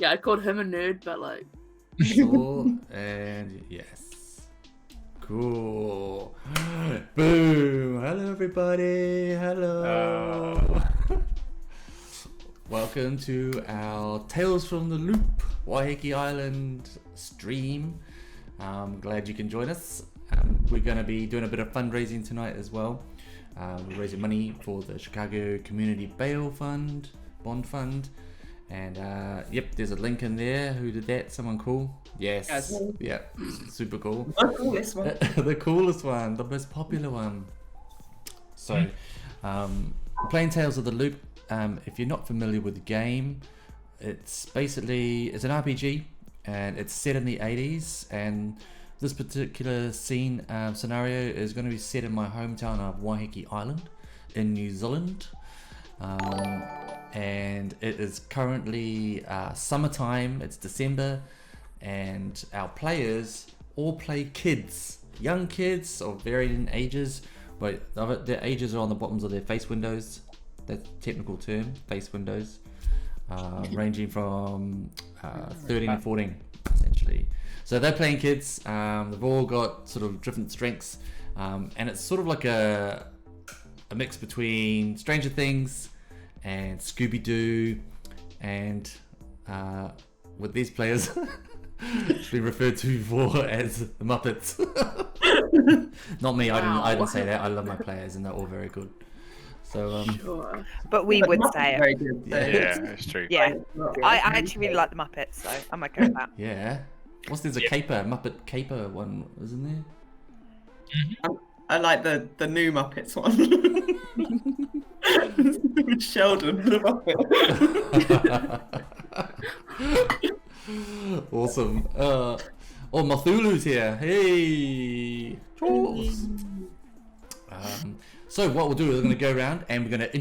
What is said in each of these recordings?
I called him a nerd, but like. Sure, and yes. Cool. Boom. Hello, everybody. Hello. Welcome to our Tales from the Loop Waiheke Island stream. I'm glad you can join us. We're going to be doing a bit of fundraising tonight as well. We're raising money for the Chicago Community Bail Fund, Bond Fund. And yep, there's a link in there. Who did that? Someone cool? Yes. Yep, super cool. The coolest one. The coolest one, the most popular one. So, playing Tales of the Loop. If you're not familiar with the game, it's an RPG, and it's set in the 80s. And this particular scenario is going to be set in my hometown of Waiheke Island in New Zealand. And it is currently summertime. It's December, and our players all play kids, young kids of varying ages, but their ages are on the bottoms of their face windows. That's the technical term, face windows, ranging from 13 and 14 essentially. So they're playing kids. They've all got sort of different strengths, and it's sort of like a mix between Stranger Things and Scooby-Doo, and with these players, it's been referred to before as the Muppets. Not me. Wow. I didn't say that. I love my players, and they're all very good. So, Sure. But we would say it. Very good. Yeah, it's true. Yeah, I actually really like the Muppets, so I'm okay with that. Yeah. There's a Muppet caper one, isn't there? Mm-hmm. I like the new Muppets one. With Sheldon the Muppet. Awesome. Mathulu's here. Hey. So what we'll do is we're going to go around and we're going to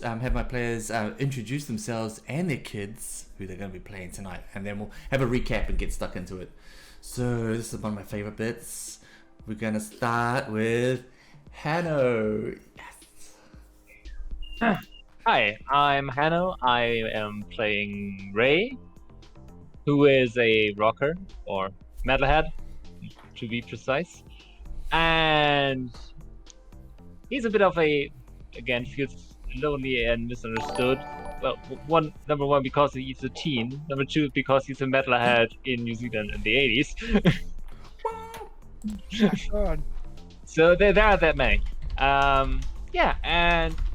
have my players introduce themselves and their kids, who they're going to be playing tonight, and then we'll have a recap and get stuck into it. So this is one of my favorite bits. We're going to start with Hanno. Yes. Hi, I'm Hanno. I am playing Ray, who is a rocker, or metalhead, to be precise. And he's a bit of feels lonely and misunderstood. Well, number one, because he's a teen. Number two, because he's a metalhead in New Zealand in the 80s. So there are that many. And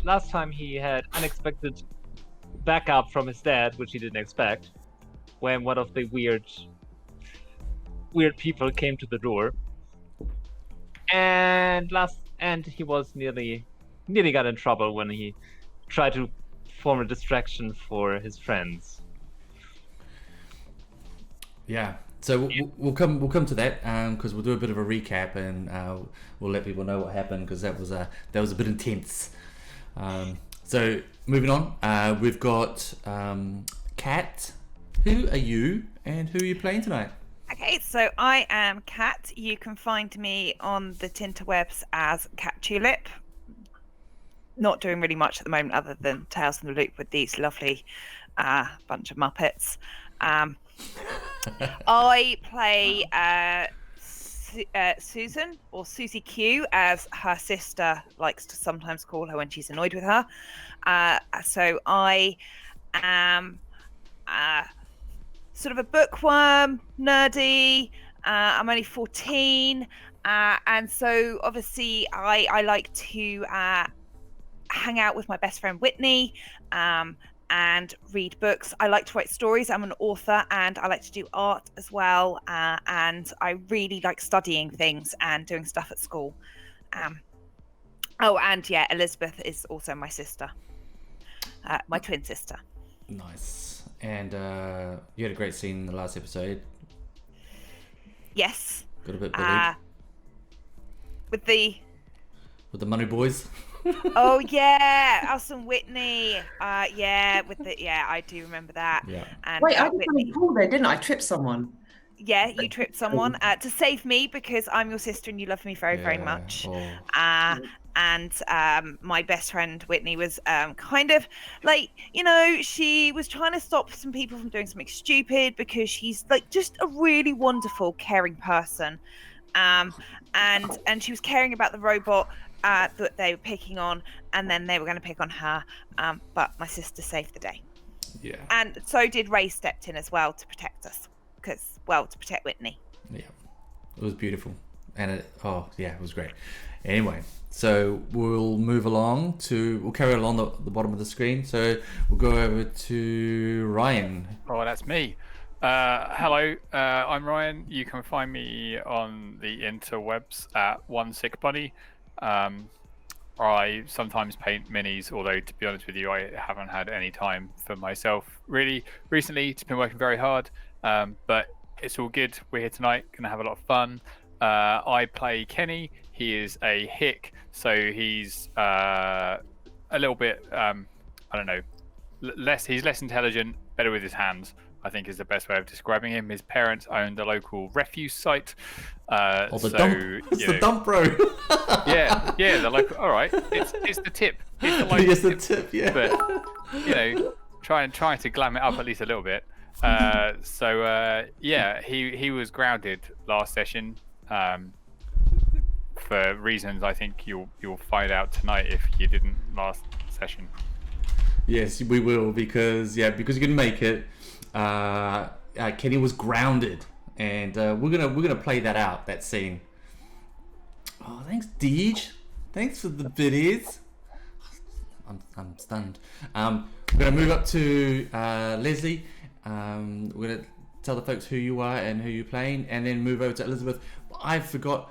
last time he had unexpected backup from his dad, which he didn't expect, when one of the weird people came to the door. And he was nearly got in trouble when he tried to form a distraction for his friends. Yeah. So we'll come to that because we'll do a bit of a recap, and we'll let people know what happened, because that was a bit intense. So moving on, we've got Kat. Who are you, and who are you playing tonight? Okay, so I am Kat. You can find me on the Tinterwebs as Cat Tulip. Not doing really much at the moment other than Tales from the Loop with these lovely bunch of Muppets. I play Susan, or Susie Q, as her sister likes to sometimes call her when she's annoyed with her. So I am sort of a bookworm, nerdy. I'm only 14, and so obviously I like to hang out with my best friend Whitney and read books. I like to write stories. I'm an author, and I like to do art as well, and I really like studying things and doing stuff at school. Elizabeth is also my sister, my twin sister. Nice. And you had a great scene in the last episode. Yes. Got a bit bullied. With the Money Boys. Oh yeah, us and Whitney. I do remember that. Yeah. And, wait, I did something cool there, didn't I? Tripped someone. Yeah, you tripped someone to save me, because I'm your sister and you love me very, very much. Oh. and my best friend Whitney was kind of like, she was trying to stop some people from doing something stupid because she's like just a really wonderful, caring person, and she was caring about the robot that they were picking on, and then they were going to pick on her, but my sister saved the day. Yeah. And so did Ray, stepped in as well to protect us, to protect Whitney. Yeah, it was beautiful, and it was great. Anyway, so we'll move along we'll carry along the bottom of the screen. So we'll go over to Ryan. Oh, that's me. Hello, I'm Ryan. You can find me on the interwebs at One Sick Bunny. I sometimes paint minis, although to be honest with you, I haven't had any time for myself really recently. It's been working very hard, but it's all good. We're here tonight, gonna have a lot of fun. I play Kenny. He is a hick, so he's a little bit, I don't know, he's less intelligent, better with his hands, I think is the best way of describing him. His parents owned a local refuse site. Dump. It's the dump, bro. yeah, the local. All right, it's the tip. It's the local It's the tip, yeah. But trying to glam it up at least a little bit. He was grounded last session for reasons I think you'll find out tonight if you didn't last session. Yes, we will, because you can make it. Kenny was grounded, and we're gonna play that scene. Oh, thanks, Deej. Thanks for the biddies. I'm stunned. We're gonna move up to Leslie. We're gonna tell the folks who you are and who you're playing, and then move over to Elizabeth. I forgot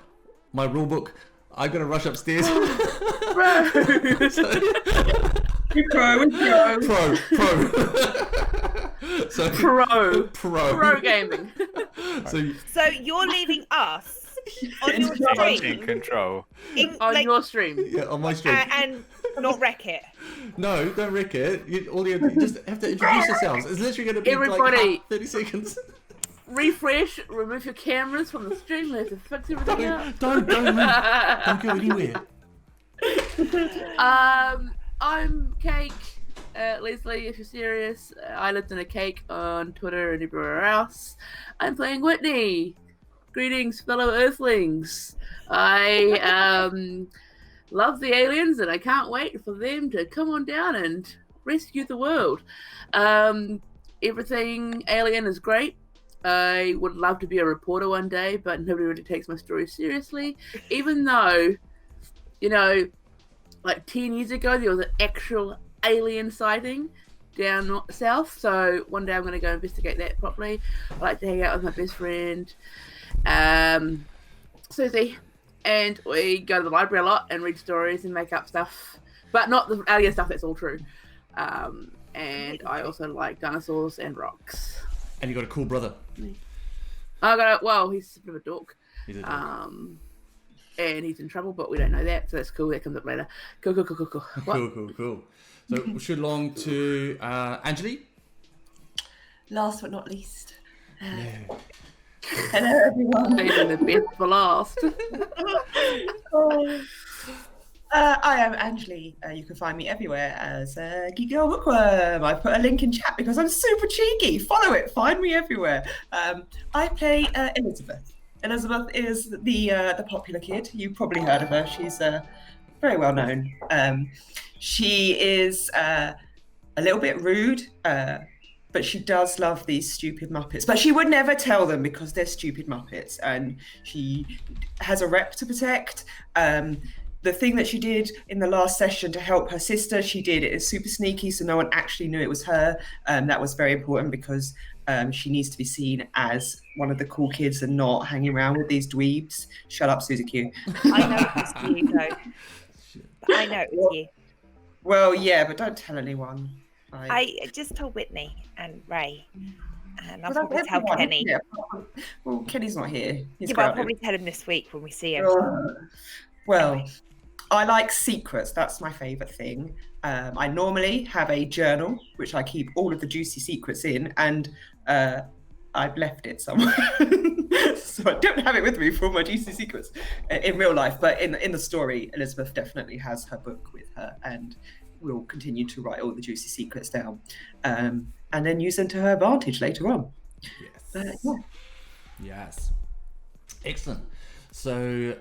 my rule book. I gotta rush upstairs. Bro. Pro gaming. So you're leaving us on your In stream, control. On your stream. Yeah, on my stream. and not wreck it. No, don't wreck it. You just have to introduce yourselves. It's literally going to be Everybody. like 30 seconds. Refresh, remove your cameras from the stream, we have to fix everything up. Don't move. Don't go anywhere. I'm Cake. Leslie, if you're serious, I lived in a cake on Twitter and everywhere else. I'm playing Whitney. Greetings, fellow Earthlings. I love the aliens, and I can't wait for them to come on down and rescue the world. Everything alien is great. I would love to be a reporter one day, but nobody really takes my story seriously. Even though, like 10 years ago, there was an actual alien sighting down south. So one day I'm going to go investigate that properly. I like to hang out with my best friend, Susie, and we go to the library a lot and read stories and make up stuff, but not the alien stuff. That's all true. And I also like dinosaurs and rocks. And you got a cool brother. He's a bit of a dork. He's a dork. And he's in trouble, but we don't know that, so that's cool. That comes up later. Cool. What? Cool. So we should long to Anjali. Last but not least. Yeah. Hello, everyone. Saving the best for last. I am Anjali. You can find me everywhere as Geek Girl Bookworm. I put a link in chat because I'm super cheeky. Follow it. Find me everywhere. I play Elizabeth. Elizabeth is the popular kid. You've probably heard of her. She's very well known. She is a little bit rude, but she does love these stupid Muppets. But she would never tell them because they're stupid Muppets, and she has a rep to protect. The thing that she did in the last session to help her sister, she did it super sneaky, so no one actually knew it was her. That was very important because she needs to be seen as one of the cool kids and not hanging around with these dweebs. Shut up, Susie Q. I know it's you, though. I know it's you. Well, yeah, but don't tell anyone. I just told Whitney and Ray, and I'll Well, probably tell everyone, Kenny. yeah. Well, Kenny's not here. He's Yeah, but I'll grounded. probably tell him this week when we see him. Well, I like secrets. That's my favourite thing. I normally have a journal, which I keep all of the juicy secrets in, and I've left it somewhere. so I don't have it with me for all my juicy secrets in real life. But in the story, Elizabeth definitely has her book with her and will continue to write all the juicy secrets down, and then use them to her advantage later on. Yes. Yeah. Yes. Excellent. So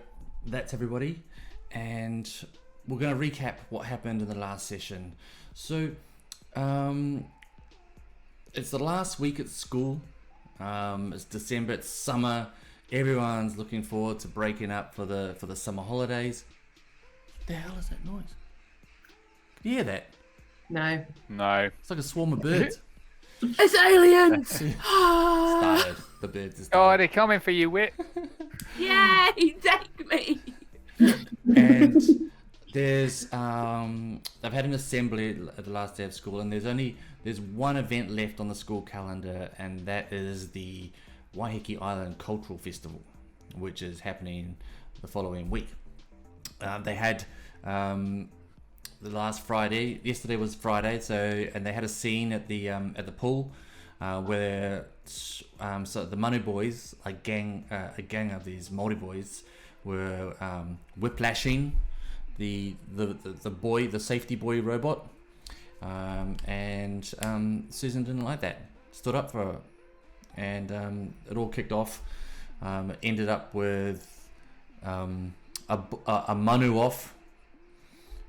that's everybody, and we're going to recap what happened in the last session. So it's the last week at school. It's December, it's summer. Everyone's looking forward to breaking up for the summer holidays. The hell is that noise? Can you hear that? No. No. It's like a swarm of birds. It's aliens! Started. The birds are Oh, started. they're coming for you, Wit. Yay! Take me! And there's they've had an assembly at the last day of school, and there's one event left on the school calendar, and that is the Waiheke Island Cultural Festival, which is happening the following week. They had the last Friday. Yesterday was Friday, and they had a scene at the pool where so the Manu boys, a gang of these Māori boys, were whiplashing the safety buoy robot, and Susan didn't like that, stood up for her, and it all kicked off. It ended up with a manu off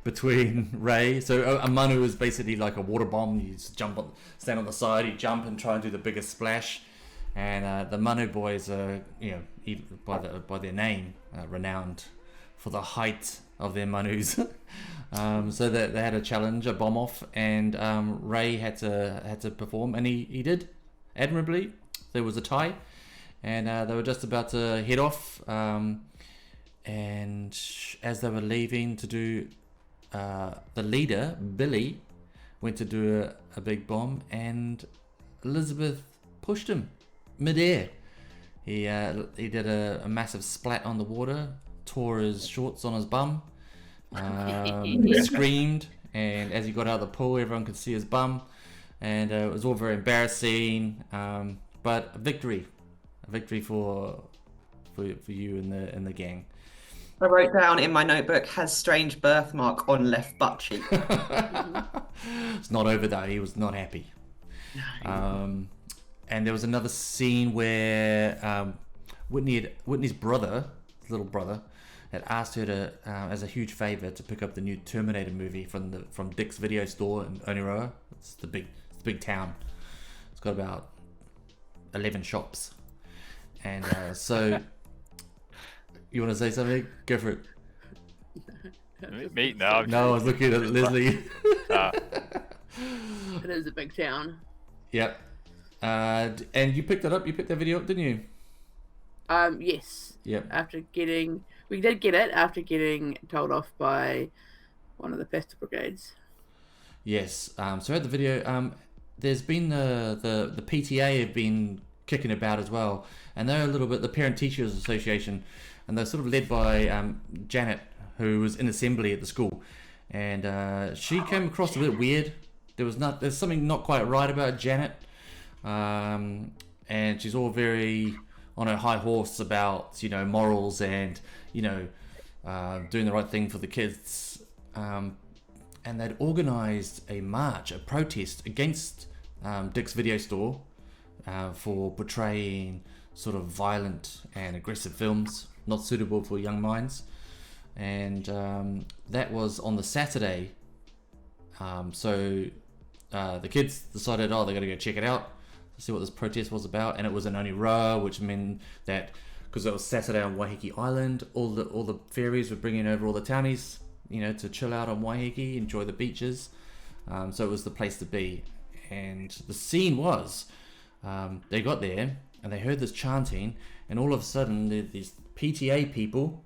between Ray. So a manu is basically like a water bomb. You just stand on the side, you jump and try and do the biggest splash. And the Manu boys are, by their name, renowned for the height of their manus. So that they had a challenge, a bomb off, and Ray had to perform, and he did admirably. There was a tie, and they were just about to head off. And as they were leaving to do, the leader Billy went to do a big bomb, and Elizabeth pushed him mid-air. He did a massive splat on the water, tore his shorts on his bum, screamed, and as he got out of the pool, everyone could see his bum, and it was all very embarrassing. But a victory for you and the gang. I wrote down in my notebook, has strange birthmark on left butt cheek. It's not over though. He was not happy. And there was another scene where Whitney's brother, his little brother, had asked her to, as a huge favour, to pick up the new Terminator movie from Dick's Video Store in Oniroa. It's the big town. It's got about 11 shops, and so. You want to say something? Go for it. Me? No. No, I was looking at Leslie. It is a big town. Yep. And you picked it up. You picked that video up, didn't you? Yes. Yep. We did get it after getting told off by one of the pest brigades. Yes. So I had the video. There's been the PTA have been kicking about as well, and they're a little bit the Parent Teachers Association. And they're sort of led by Janet, who was in assembly at the school, and she came across a bit weird. There's something not quite right about Janet, and she's all very on her high horse about morals and doing the right thing for the kids. And they'd organised a march, a protest against Dick's Video Store for portraying sort of violent and aggressive films, not suitable for young minds, and that was on the Saturday. So the kids decided, they're going to go check it out, to see what this protest was about, and it was in Oniroa, which meant that because it was Saturday on Waiheke Island, all the ferries were bringing over all the townies, to chill out on Waiheke, enjoy the beaches. So it was the place to be, and the scene was they got there and they heard this chanting, and all of a sudden these PTA people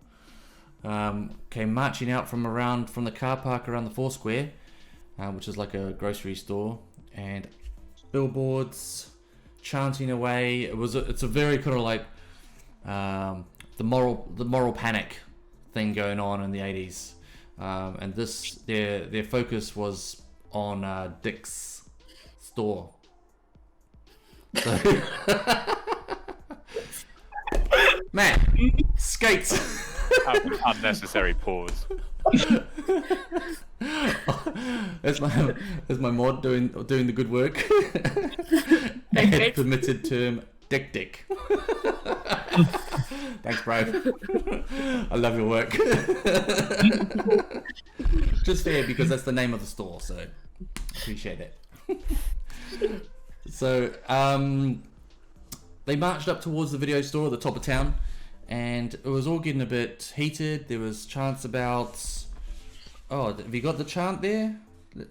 came marching out from the car park around the Foursquare, which is like a grocery store, and billboards chanting away. It's a very kind of like the moral panic thing going on in the 80s, and their focus was on Dick's store. So Matt, skates. Unnecessary pause. That's my mod doing the good work. And permitted term dick. Thanks, bro. I love your work. Just fair because that's the name of the store, so appreciate it. So they marched up towards the video store at the top of town, and it was all getting a bit heated. There was chants about. Oh, have you got the chant there?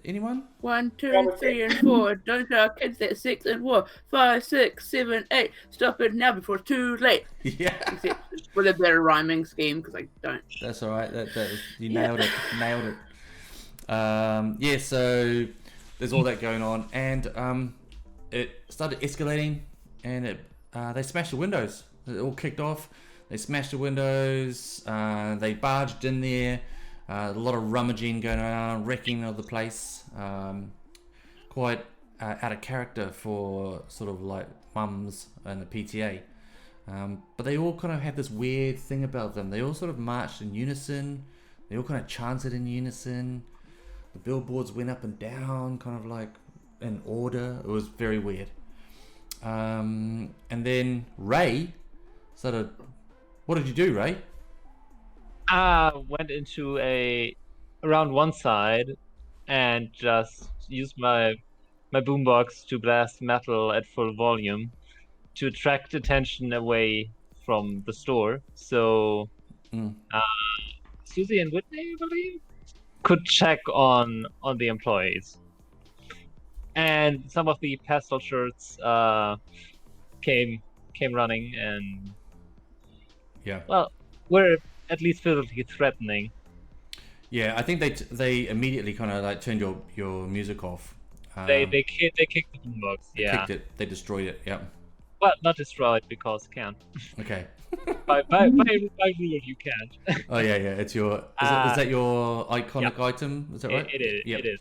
Anyone? 1, 2, 3, and 4. Don't tell kids that 6 and 4. 5, 6, 7, 8. Stop it now before it's too late. Yeah. Except with a better rhyming scheme because I don't. That's all right. You nailed it. Nailed it. Yeah. So there's all that going on, and it started escalating, and they smashed the windows. It all kicked off. They smashed the windows. They barged in there. A lot of rummaging going on, wrecking of the place. Quite out of character for sort of like mums and the PTA. But they all kind of had this weird thing about them. They all sort of marched in unison. They all kind of chanted in unison. The billboards went up and down, kind of like in order. It was very weird. And then Ray started. What did you do, Ray? Went into around one side and just used my boombox to blast metal at full volume to attract attention away from the store. So Susie and Whitney, I believe, could check on the employees. And some of the pastel shirts came running and were at least physically threatening. Yeah, I think they immediately kind of like turned your music off. They kicked the boombox. Yeah, kicked it. They destroyed it. Yeah. Well, not destroyed because can't. Okay. by rule you can't. Oh yeah. It's your. Is that your iconic item? Is that right? It is. Yep. It is.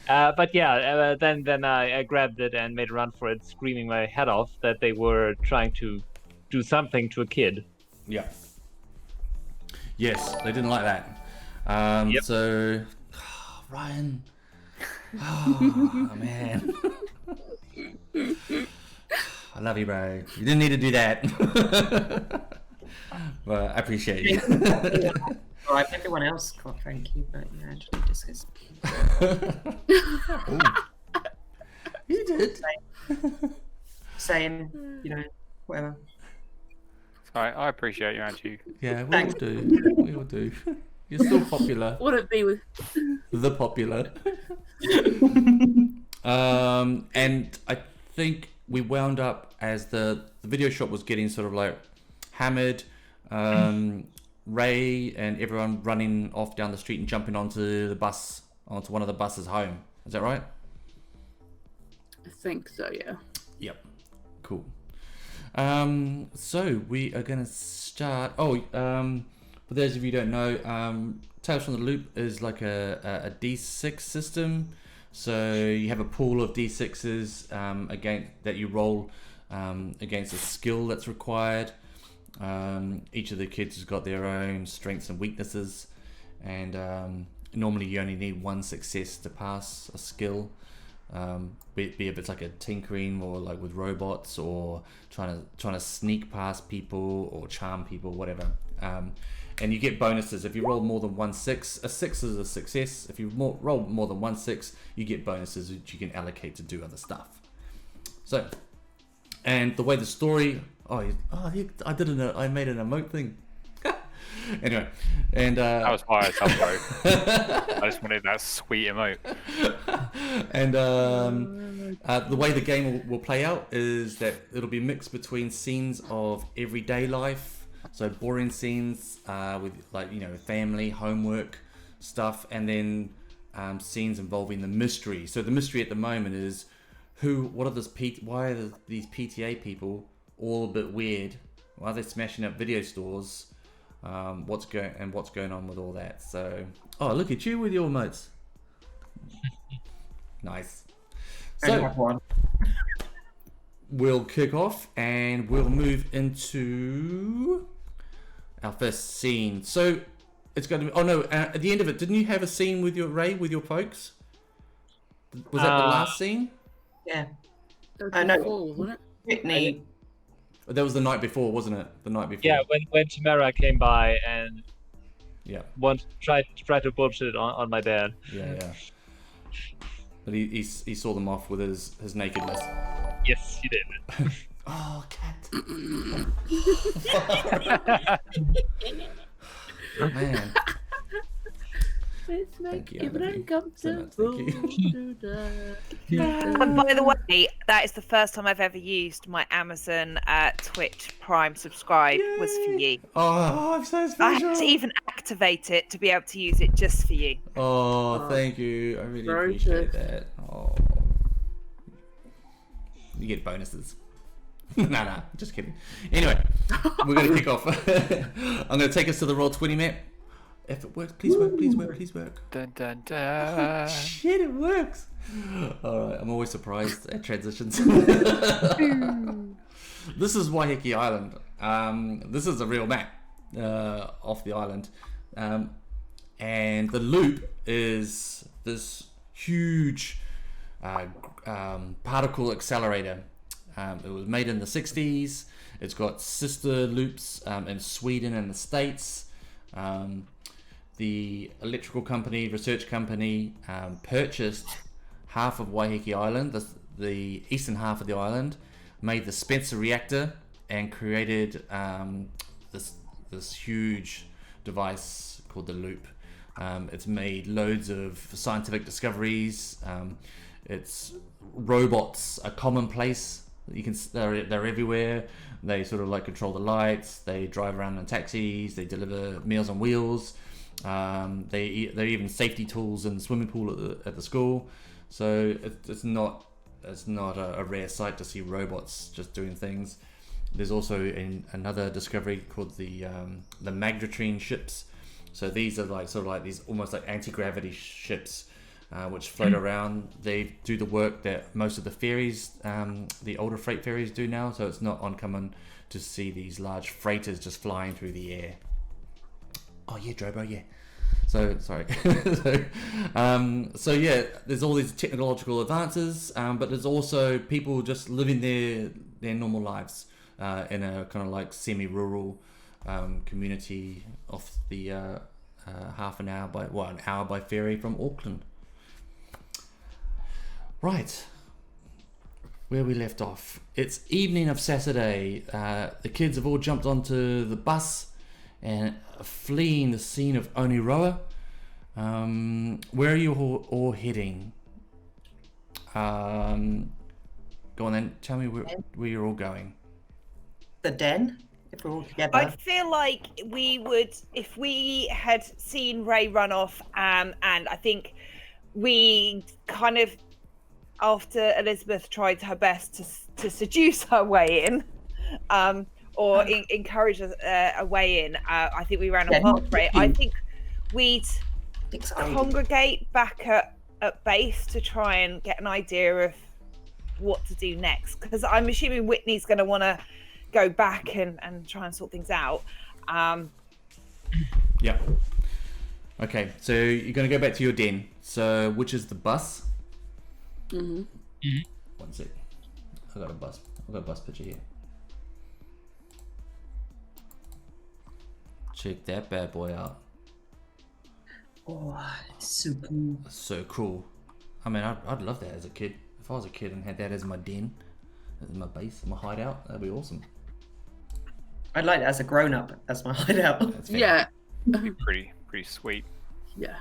But yeah, then I grabbed it and made a run for it, screaming my head off that they were trying to do something to a kid. Yeah. Yes, they didn't like that. So, Ryan. Oh, man. I love you, bro. You didn't need to do that. But I appreciate you. All right, everyone else, quite frankly, but yeah, actually discuss. You did. Saying, whatever. I appreciate you, Andrew. Yeah, we all do. We all do. You're still popular. Would it be with The popular. And I think we wound up as the video shop was getting sort of like hammered. Ray and everyone running off down the street and jumping onto one of the buses home. Is that right? I think so, yeah. Yep. Cool. So we are gonna start. For those of you who don't know, Tales from the Loop is like a D6 system. So you have a pool of D6s that you roll against a skill that's required. Each of the kids has got their own strengths and weaknesses, and normally you only need one success to pass a skill. Be if it's like a tinkering or like with robots or trying to sneak past people or charm people, whatever. And you get bonuses if you roll more than 1 6. A 6 is a success. If you roll more than 1 6, you get bonuses which you can allocate to do other stuff. So, and the way the story. I made an emote thing. Anyway, and that was why I told bro. I just wanted that sweet emote. And the way the game will play out is that it'll be mixed between scenes of everyday life, so boring scenes with family, homework stuff, and then scenes involving the mystery. So the mystery at the moment is why are these PTA people all a bit weird? Why are they smashing up video stores? What's going on with all that? So, look at you with your emotes. Nice. So we'll kick off and we'll move into our first scene. So it's going to be. Oh no! At the end of it, didn't you have a scene with your folks? Was that the last scene? Yeah. That was I know. before, wasn't it? Whitney. That was the night before, wasn't it? The night before. Yeah, when Tamara came by and Yeah. tried to bullshit on my dad. Yeah. But he saw them off with his nakedness. Yes, he did. Oh, cat. Man. Let's Thank make you, I it love you so much, uncomfortable. thank And by the way, that is the first time I've ever used my Amazon Twitch Prime subscribe was for you. Oh, I'm so I special. had to even activate it to be able to use it just for you. Oh, thank you. I really very appreciate good. that. Oh. You get bonuses. Nah, just kidding. Anyway, we're going to kick off. I'm going to take us to the Roll20 map. If it works, please work. Dun, dun, dun. Shit, it works. Alright, I'm always surprised at transitions. This is Waiheke Island. This is a real map off the island. And the loop is this huge particle accelerator. It was made in the 60s. It's got sister loops in Sweden and the States. The electrical company, research company, purchased half of Waiheke Island, the eastern half of the island, made the Spencer reactor, and created this huge device called the Loop. It's made loads of scientific discoveries. Its robots are commonplace. They're everywhere. They sort of like control the lights. They drive around in taxis. They deliver Meals on Wheels. They're even safety tools in the swimming pool at the school. So it's not a rare sight to see robots just doing things. There's also another discovery called the magnetrine ships. So these are like these almost like anti-gravity ships which float around. They do the work that most of the ferries, the older freight ferries, do now. So it's not uncommon to see these large freighters just flying through the air. Oh yeah, Drobo, yeah. So sorry. So yeah, there's all these technological advances, but there's also people just living their normal lives in a kind of like semi-rural community off the an hour by ferry from Auckland. Right, where we left off. It's evening of Saturday. The kids have all jumped onto the bus and fleeing the scene of Oniroa. Where are you all heading? Go on then, tell me where you're all going. The den, if we're all together. I feel like we would, if we had seen Ray run off, and I think we kind of, after Elizabeth tried her best to seduce her way in, or encourage a way in, I think we ran off after Ray. I think we'd congregate back at base to try and get an idea of what to do next, because I'm assuming Whitney's going to want to go back and try and sort things out. Yeah. Okay, so you're going to go back to your den. So which is the bus? Mm-hmm. One sec. I got a bus picture here. Check that bad boy out. Oh, it's so cool. So cool. I mean, I'd love that as a kid. If I was a kid and had that as my den, as my base, my hideout, that'd be awesome. I'd like that as a grown-up, as my hideout. That's fair. Yeah. That'd be pretty sweet. Yeah.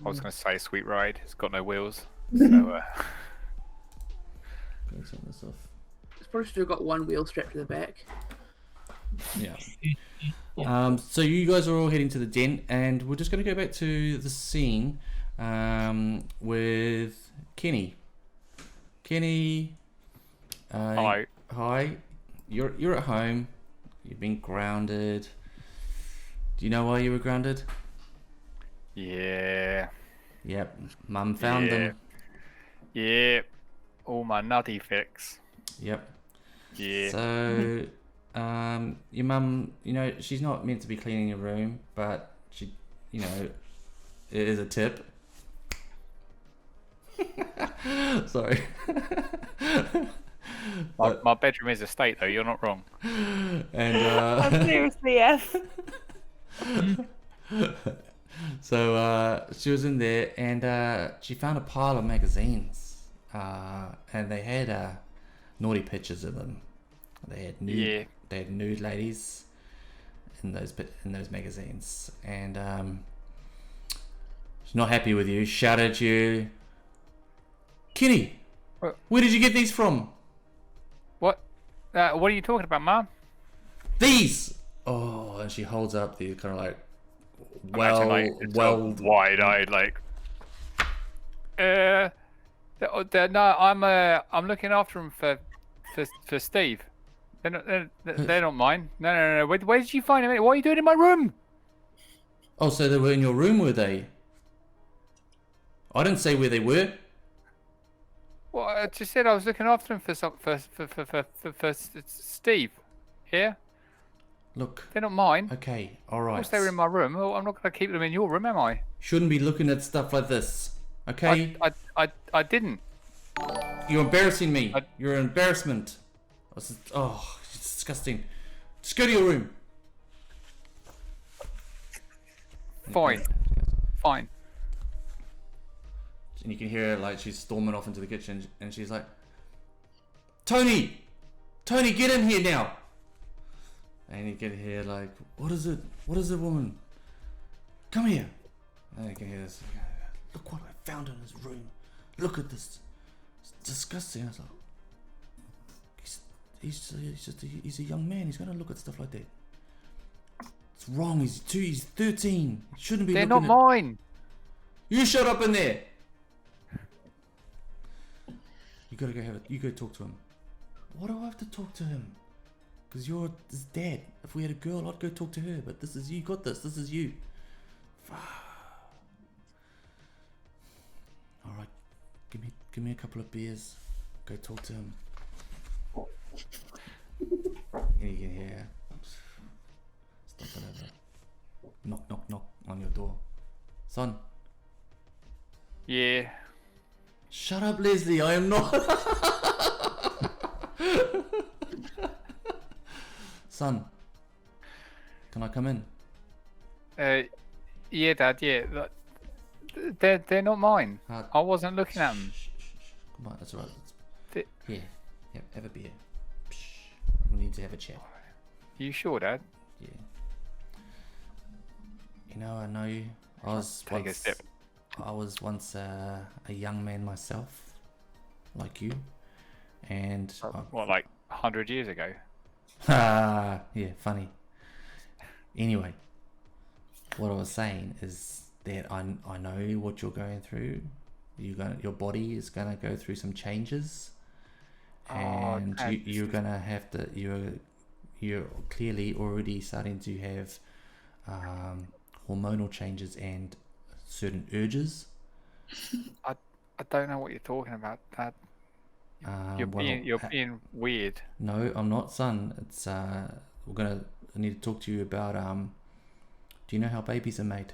I was going to say sweet ride. It's got no wheels. So Gonna turn this off. It's probably still got one wheel strapped to the back. Yeah. So you guys are all heading to the den, and we're just going to go back to the scene with Kenny. Kenny. Hi. Hi. You're at home. You've been grounded. Do you know why you were grounded? Yeah. Yep. Mum found them. Yeah. All my nutty fix. Yep. Yeah. So your mum, she's not meant to be cleaning your room, but she, it is a tip. Sorry. My bedroom is a state, though. You're not wrong. And Seriously, yes. so she was in there, and she found a pile of magazines, and they had naughty pictures of them. They had nude ladies in those magazines, and she's not happy with you. Shouted at you, Kenny. Where did you get these from? What? What are you talking about, Mum? These. Oh, and she holds up the kind of like, wide-eyed, like. No, I'm looking after them for Steve. They're not mine. No. Where did you find them? What are you doing in my room? Oh, so they were in your room, were they? I didn't say where they were. Well, I just said I was looking after them for Steve. Here. Look. They're not mine. Okay, all right. Of course they were in my room. Well, I'm not going to keep them in your room, am I? Shouldn't be looking at stuff like this. Okay. I didn't. You're embarrassing me. You're an embarrassment. Oh, it's disgusting. Just go to your room. Fine. And you can hear her, like, she's storming off into the kitchen, and she's like, Tony, get in here now. And you can hear, like, what is it, woman? Come here. And you can hear this. Look what I found in his room. Look at this. It's disgusting. I was like, he's a young man. He's gonna look at stuff like that. It's wrong. He's 13. He shouldn't be. They're not mine. You shut up in there. You gotta go you go talk to him. Why do I have to talk to him? Because you're his dad. If we had a girl, I'd go talk to her. But this is you. Got this. This is you. All right. Give me a couple of beers. Go talk to him. And you can hear. Stop it over. Knock on your door. Son. Yeah. Shut up, Leslie. I am not. Son. Can I come in? Yeah, Dad. Yeah. They're not mine. I wasn't looking at them. Come on, that's all right. Here, have a beer. We need to have a chat. Are you sure, Dad? Yeah. I know you. I was once a young man myself, like you, and what, like 100 years ago? Yeah, funny. Anyway, what I was saying is that I know what you're going through. Your body is gonna go through some changes, and you're gonna have to. You're clearly already starting to have hormonal changes and certain urges. I don't know what you're talking about, Dad. You're being weird. No, I'm not, son. It's I need to talk to you about do you know how babies are made?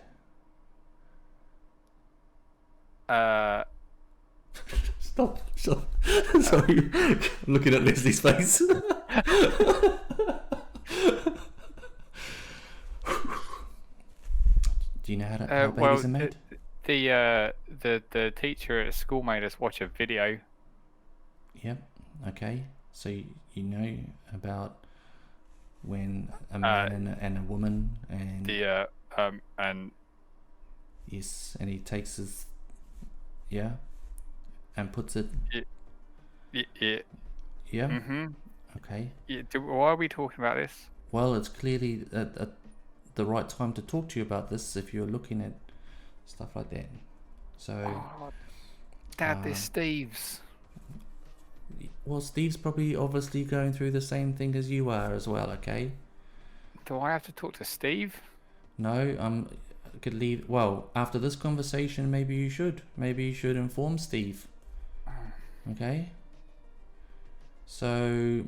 Stop. Sorry. I'm looking at Leslie's face. Do you know how babies are made? The teacher at school made us watch a video. Yep. Okay. So you know about when a man and a woman and and yes, and he takes his and puts it. Yeah. Yeah. Okay. Yeah. Why are we talking about this? Well, it's clearly the right time to talk to you about this if you're looking at stuff like that. So, Dad, there's Steve's. Well, Steve's probably obviously going through the same thing as you are as well. Okay. Do I have to talk to Steve? No, I could leave. Well, after this conversation, maybe you should. Maybe you should inform Steve. Okay. So,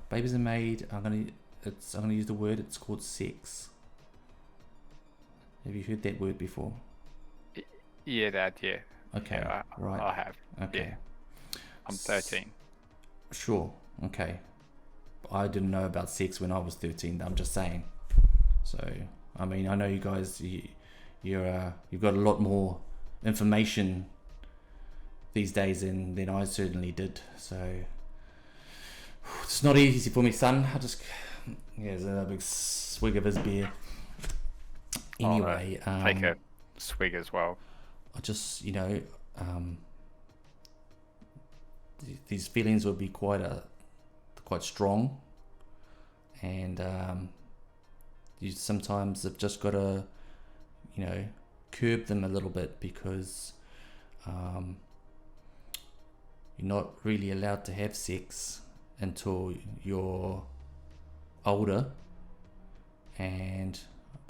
babies are made. I'm gonna use the word. It's called sex. Have you heard that word before? Yeah, Dad. Yeah. Okay. Yeah, Right. I have. Okay. Yeah. I'm 13. Sure. Okay. I didn't know about sex when I was 13. I'm just saying. So, I mean, I know you guys. You've got a lot more information these days than I certainly did. So it's not easy for me, son. There's a big swig of his beer. Anyway, Take a swig as well. I just, these feelings will be quite strong, and you sometimes have just got to, curb them a little bit, because you're not really allowed to have sex until you're older and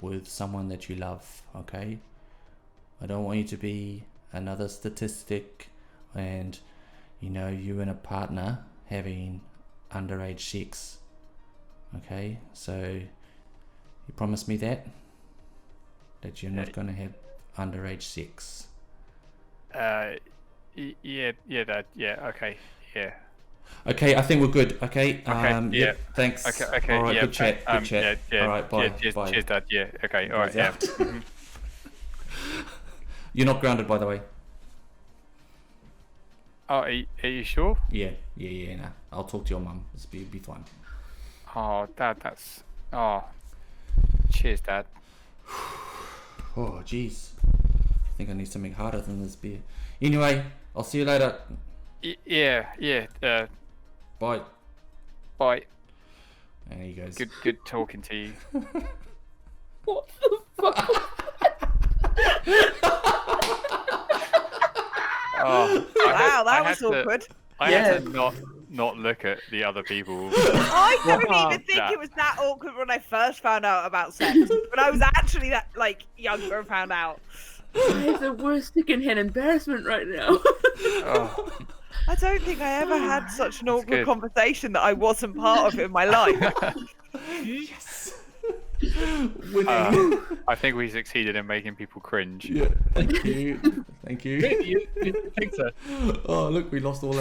with someone that you love. Okay, I don't want you to be another statistic and you and a partner having underage sex. Okay, so you promise me that you're not going to have underage sex. Yeah, Dad. Yeah, okay, yeah. Okay, I think we're good. Okay. Okay. Yeah. Thanks. Okay. All right. Yeah. Good chat. Good chat. Yeah. All right. Bye. Yeah, Bye. cheers, Dad. Yeah. Okay. All right. Bye, Yeah. Zach. You're not grounded, by the way. Oh, are you sure? Yeah. Nah. I'll talk to your mum. It'll be fine. Oh, Dad, that's. Oh. Cheers, Dad. Oh, jeez. I think I need something harder than this beer. Anyway, I'll see you later. Yeah. Bye. Bye. There he goes. Good talking to you. What the fuck? Oh, Wow, that I was had to- awkward. I had to not look at the other people. I don't even think Yeah. it was that awkward when I first found out about sex. But I was actually that younger and found out. I have the worst secondhand embarrassment right now. Oh, I don't think I ever had such an awkward good. conversation that I wasn't part of in my life. Yes. Winning. I think we succeeded in making people cringe. Yeah. Thank you. Thank you. You think so? Oh, look, we lost all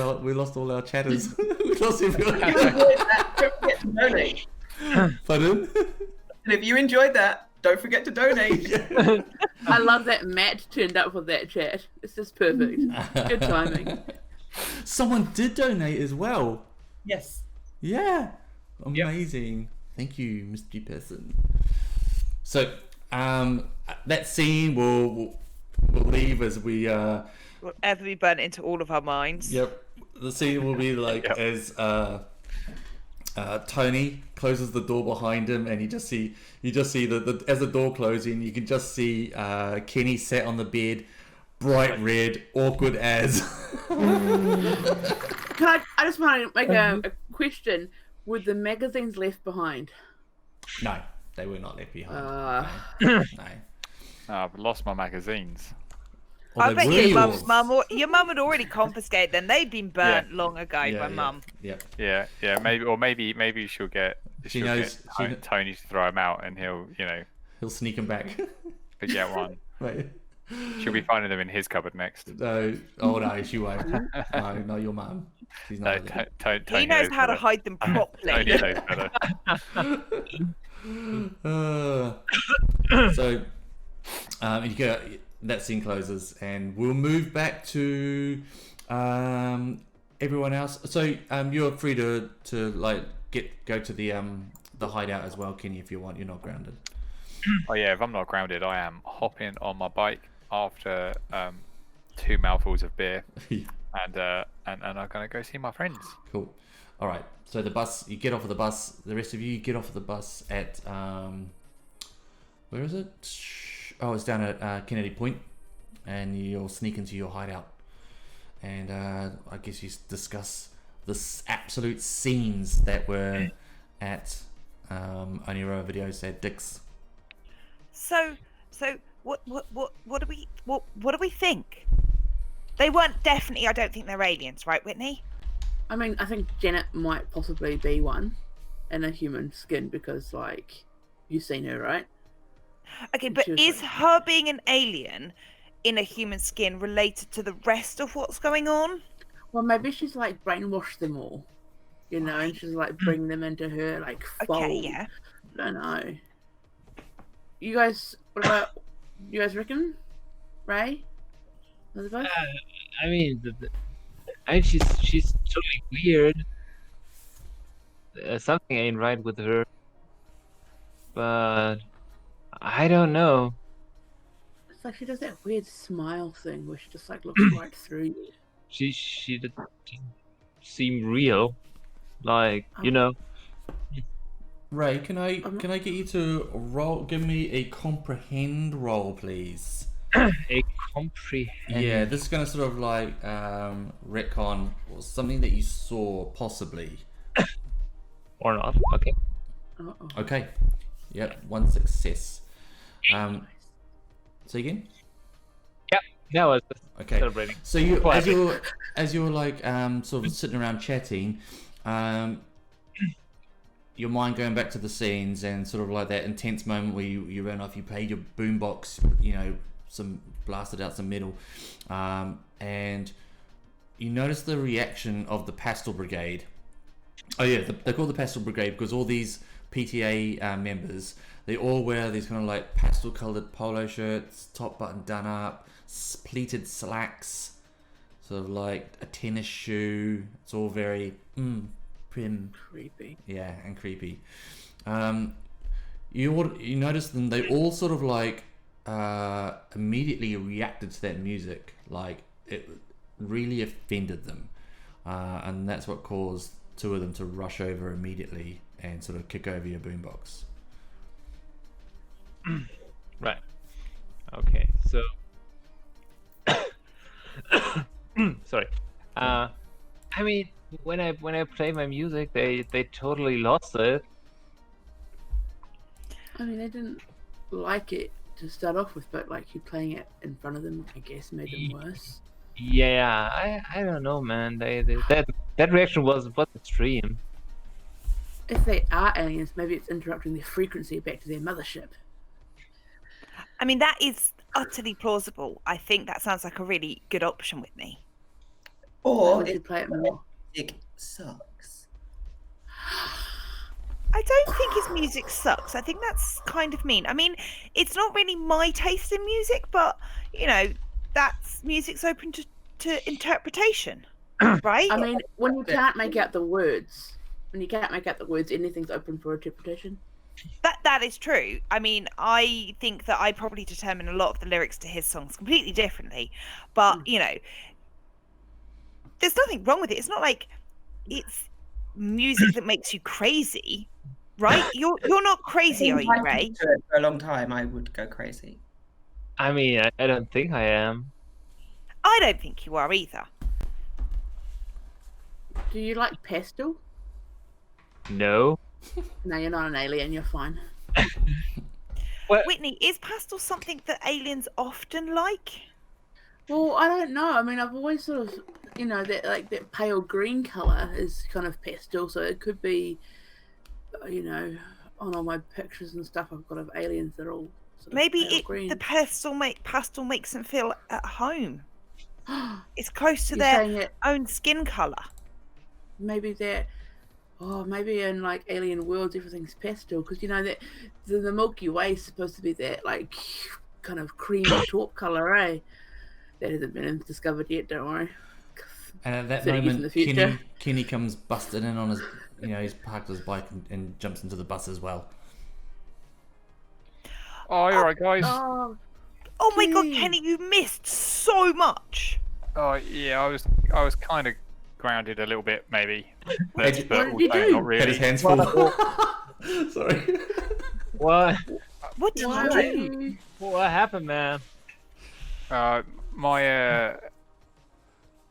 our chatters. We lost everyone. If you enjoyed that, don't forget to donate. Pardon? And if you enjoyed that, don't forget to donate. Yeah. I love that Matt turned up with that chat. It's just perfect. Good timing. Someone did donate as well. Yes. Yeah. Amazing. Thank you, mystery person. So, that scene will leave as we Will ever be burnt into all of our minds. Yep. The scene will be like as Tony closes the door behind him, and you just see the as the door closing, you can just see Kenny sat on the bed, bright red, awkward as. I just want to make a question. Were the magazines left behind? No, they were not left behind. No. I've lost my magazines. Well, I they bet were yours. your mum had already confiscated them. They'd been burnt long ago by Mum. Yeah. Yeah. Maybe she'll get. She knows- Get Tony to throw him out, and he'll He'll sneak him back. get one. Right. She'll be finding them in his cupboard next. No. Oh no, she won't. No, not your mum. She's No, not. there. Tony He knows how to better. hide them properly. Tony knows better. So, you go. That scene closes, and we'll move back to everyone else. So, you're free to go to the hideout as well, Kenny, if you want. You're not grounded. Oh yeah, if I'm not grounded, I am hopping on my bike after 2 mouthfuls of beer, and I'm gonna go see my friends. Cool. All right. So the bus. You get off of the bus. The rest of you get off of the bus at where is it? Oh, it's down at Kennedy Point, and you'll sneak into your hideout, and I guess you discuss the absolute scenes that were at Oniro Videos at Dick's. So what do we think? They weren't definitely. I don't think they're aliens, right, Whitney? I mean, I think Janet might possibly be one in a human skin because, like, you've seen her, right? Okay, And but she was is like- her being an alien in a human skin related to the rest of what's going on? Well, maybe she's like brainwashed them all, you know, and Right. she's like bringing them into her like fold. Okay, yeah. I don't know. You guys, what about you guys? Reckon, Ray, Elizabeth? I mean, she's totally weird. Something ain't right with her. But I don't know. It's like she does that weird smile thing where she just like looks right through you. She doesn't seem real. Like, you Oh. know. Ray, can I get you to roll? Give me a comprehend roll, please. A comprehend. Yeah, this is gonna sort of like retcon something that you saw possibly. Or not. Okay. Uh-oh. Okay. Yep, one success. Say again. That was Okay. celebrating. So you Classic. as you're like sort of sitting around chatting, your mind going back to the scenes and sort of like that intense moment where you ran off, you played your boombox, you know, some blasted out some metal, and you notice the reaction of the Pastel Brigade. Oh yeah, they're called the Pastel Brigade because all these PTA members, they all wear these kind of like pastel coloured polo shirts, top button done up, pleated slacks, sort of like a tennis shoe. It's all very prim, Creepy. yeah, and creepy. You notice them. They all sort of like immediately reacted to that music. Like it really offended them, and that's what caused two of them to rush over immediately and sort of kick over your boombox. Right. Okay. So. Sorry. I mean, when I play my music, they totally lost it. I mean, they didn't like it to start off with, but like you playing it in front of them, I guess, made them worse. Yeah, I don't know, man. That reaction was extreme. If they are aliens, maybe it's interrupting their frequency back to their mothership. I mean, that is utterly plausible. I think that sounds like a really good option, Whitney. Or Maybe we if should play it more. music sucks. I don't think his music sucks. I think that's kind of mean. I mean, it's not really my taste in music, but you know, that's music's open to interpretation, right? I mean, when you can't make out the words, anything's open for interpretation. That is true. I mean, I think that I probably determine a lot of the lyrics to his songs completely differently, but you know, there's nothing wrong with it. It's not like it's music that makes you crazy, right? You're not crazy, are you, If I Ray? listened to it for a long time, I would go crazy. I mean, I don't think I am. I don't think you are either. Do you like pastel? No. No, you're not an alien. You're fine. Whitney, is pastel something that aliens often like? Well, I don't know. I mean, I've always sort of, you know, that pale green color is kind of pastel, so it could be, you know, on all my pictures and stuff I've got of aliens that are all sort of Maybe pale green. the pastel makes them feel at home. It's close to You're their saying that own skin color. maybe they're, maybe in like alien worlds everything's pastel because you know that the Milky Way is supposed to be that like kind of creamy taupe color, eh? That hasn't been discovered yet. Don't worry. And at that 30 years in moment, the future. Kenny comes busting in on his, you know, he's parked his bike and jumps into the bus as well. Oh, you're right, guys. Oh my god, Kenny. Kenny, you missed so much. Oh yeah, I was kind of grounded a little bit, maybe, What but did you also do? not Had really. his hands full. Sorry. What? What did Why you would do? you? What happened, man?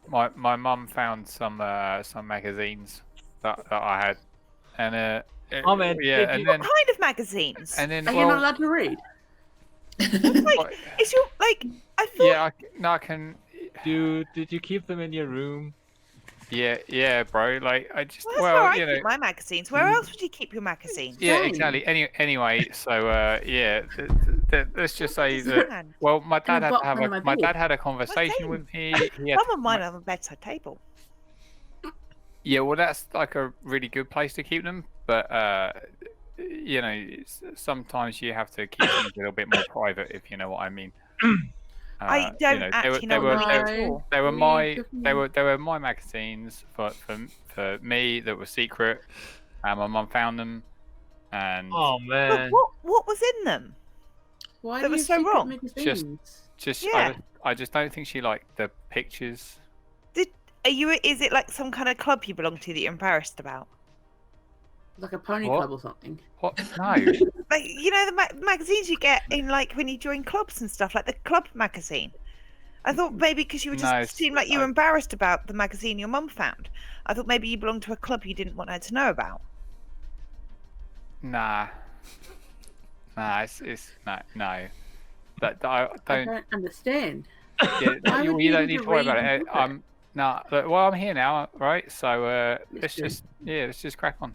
My mum found some magazines that I had, and Oh, man, yeah, did and you- then What kind of magazines? and then Are you not well, allowed to read? Like, is your like? I thought. yeah, I can. Dude, did you keep them in your room? Yeah, bro. Like I just, Well, that's where I you know, keep my magazines. Where else would you keep your magazines? yeah, Same. exactly. Anyway, so yeah, let's just say that. Understand. Well, my In a dad had to box have under my my bed. dad had a conversation same. with me. He had Some to, of mine are on the bedside table. yeah, well, that's like a really good place to keep them, but you know, sometimes you have to keep things a little bit more private, if you know what I mean. I You don't know, actually they know were what they you were, mean for. they were What are my you talking they were my magazines for me that were secret, and my mum found them, and Oh But man. what was in them? Why That do was you so have secret wrong. magazines? just Yeah. I just don't think she liked the pictures. Are you? Is it like some kind of club you belong to that you're embarrassed about? Like a pony What? club or something. What? No. Like the magazines you get in like when you join clubs and stuff, like the club magazine. I thought maybe because you were just No, seemed like you were embarrassed about the magazine your mum found. I thought maybe you belonged to a club you didn't want her to know about. Nah. It's no. That I I don't. don't understand. Yeah, Why would you you don't need need to to worry about read it. and Nah. Well, I'm here now, right? So That's true. let's just crack on.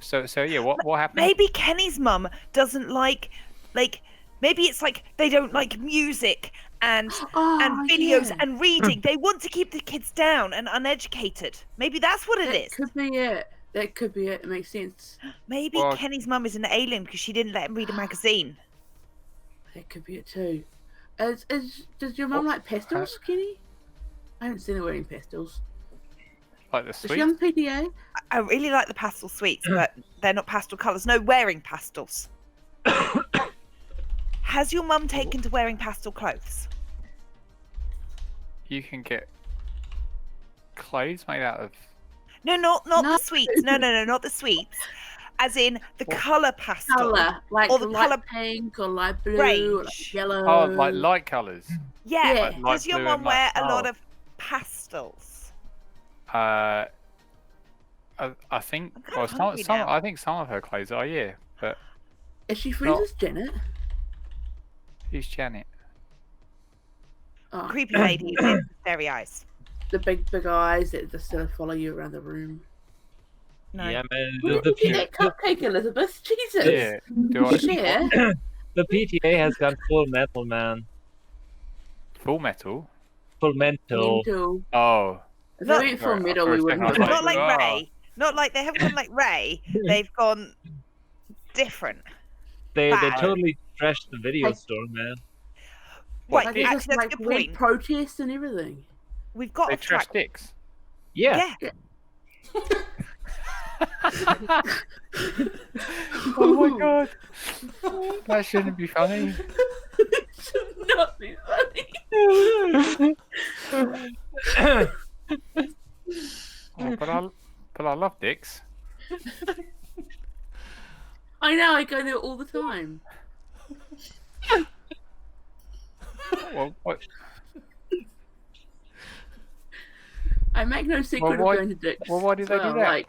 So yeah, what happened? Maybe Kenny's mum doesn't like maybe it's like they don't like music and Oh, videos yeah. and reading. They want to keep the kids down and uneducated. Maybe that's what it That is. could be it. That could be it. It makes sense. Maybe Well- Kenny's mum is an alien because she didn't let him read a magazine. That could be it too. Does your mum like pastels, Kenny? I haven't seen her wearing pastels. Like the Is she sweet? on the PTA? I really like the pastel sweets, but they're not pastel colours. No wearing pastels. Has your mum taken to wearing pastel clothes? You can get clothes made out of. No, not No. the sweets. No, not the sweets. As in the colour pastel. Colour, like Or the light colour pink or light blue, or range. like yellow. Oh, like light colours. Yeah. Yeah. Like Does your blue mum and wear light- a lot oh. of pastels? I think. I'm kinda Well, hungry now. I think some of her clothes are, yeah. But Is she friends Not- with Janet? who's Janet? Oh, Creepy lady with scary eyes. the big eyes that just sort of follow you around the room. No. Yeah, man. Where did you get that cupcake, Elizabeth? Jesus. Yeah. Do I Share. The PTA has gone full metal, man. full metal? Full mental. Mental. Oh. If Not- they went for Right, metal, for a we second wouldn't I have was Not like "Ah." Ray. Not like they haven't gone like Ray. They've gone different. They Bad. totally trashed the video Like- store, man. What, Right, did- actually, just that's a like good red point. protests and everything. We've got They off trash track. dicks. Yeah. Yeah. Oh my god. That shouldn't be funny. It should not be funny. Oh, but I love dicks. I know, I go there all the time. Well, what? I make no secret why- of going to Dick's. well, why did they do Well, that? Like,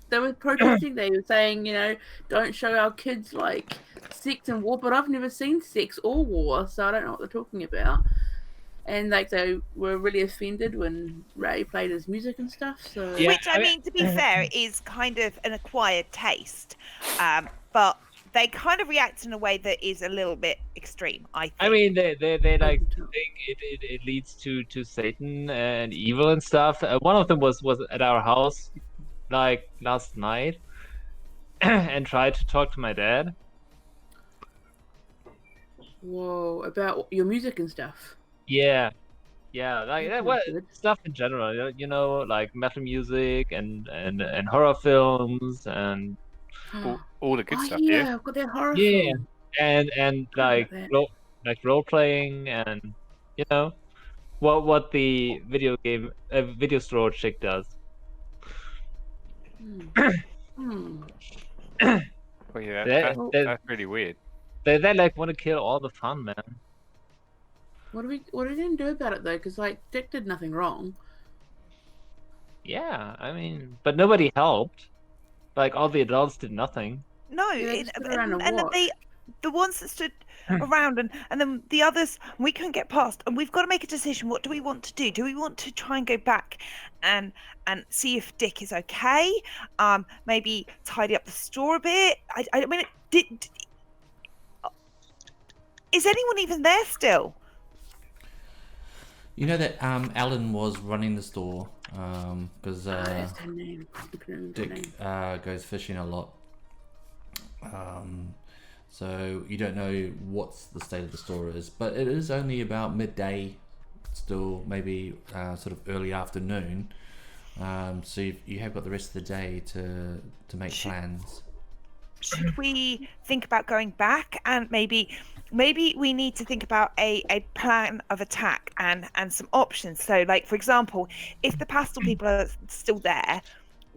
they were protesting. They were saying, don't show our kids like sex and war. But I've never seen sex or war, so I don't know what they're talking about. And like they were really offended when Ray played his music and stuff. So Yeah. Which, I mean, to be fair, is kind of an acquired taste. But they kind of react in a way that is a little bit extreme, I think. I mean, they like can tell. think it leads to Satan and evil and stuff. One of them was at our house like last night and tried to talk to my dad. whoa, about your music and stuff. Yeah, like That's well, good. stuff in general. Like metal music and horror films and All the good Oh stuff, yeah, yeah. I've got that horror Yeah. film. and Forgot like about that. role playing and what the video store chick does. Hmm. Well, yeah, That- that's really weird. They like want to kill all the fun, man. What are we gonna do about it though? Because like Dick did nothing wrong. Yeah, I mean, but nobody helped. Like all the adults did nothing. No, Yeah, they just sit around and watch. the ones that stood around, and then the others we couldn't get past, and we've got to make a decision. What do we want to do? Do we want to try and go back and see if Dick is okay? Maybe tidy up the store a bit. I mean, is anyone even there still? You know that Alan was running the store because That's her name. I couldn't remember her Dick name. goes fishing a lot. So you don't know what the state of the store is, but it is only about midday, still maybe sort of early afternoon. So you have got the rest of the day to make plans. Should we think about going back, and maybe we need to think about a plan of attack and some options? So, like, for example, if the pastel people are still there,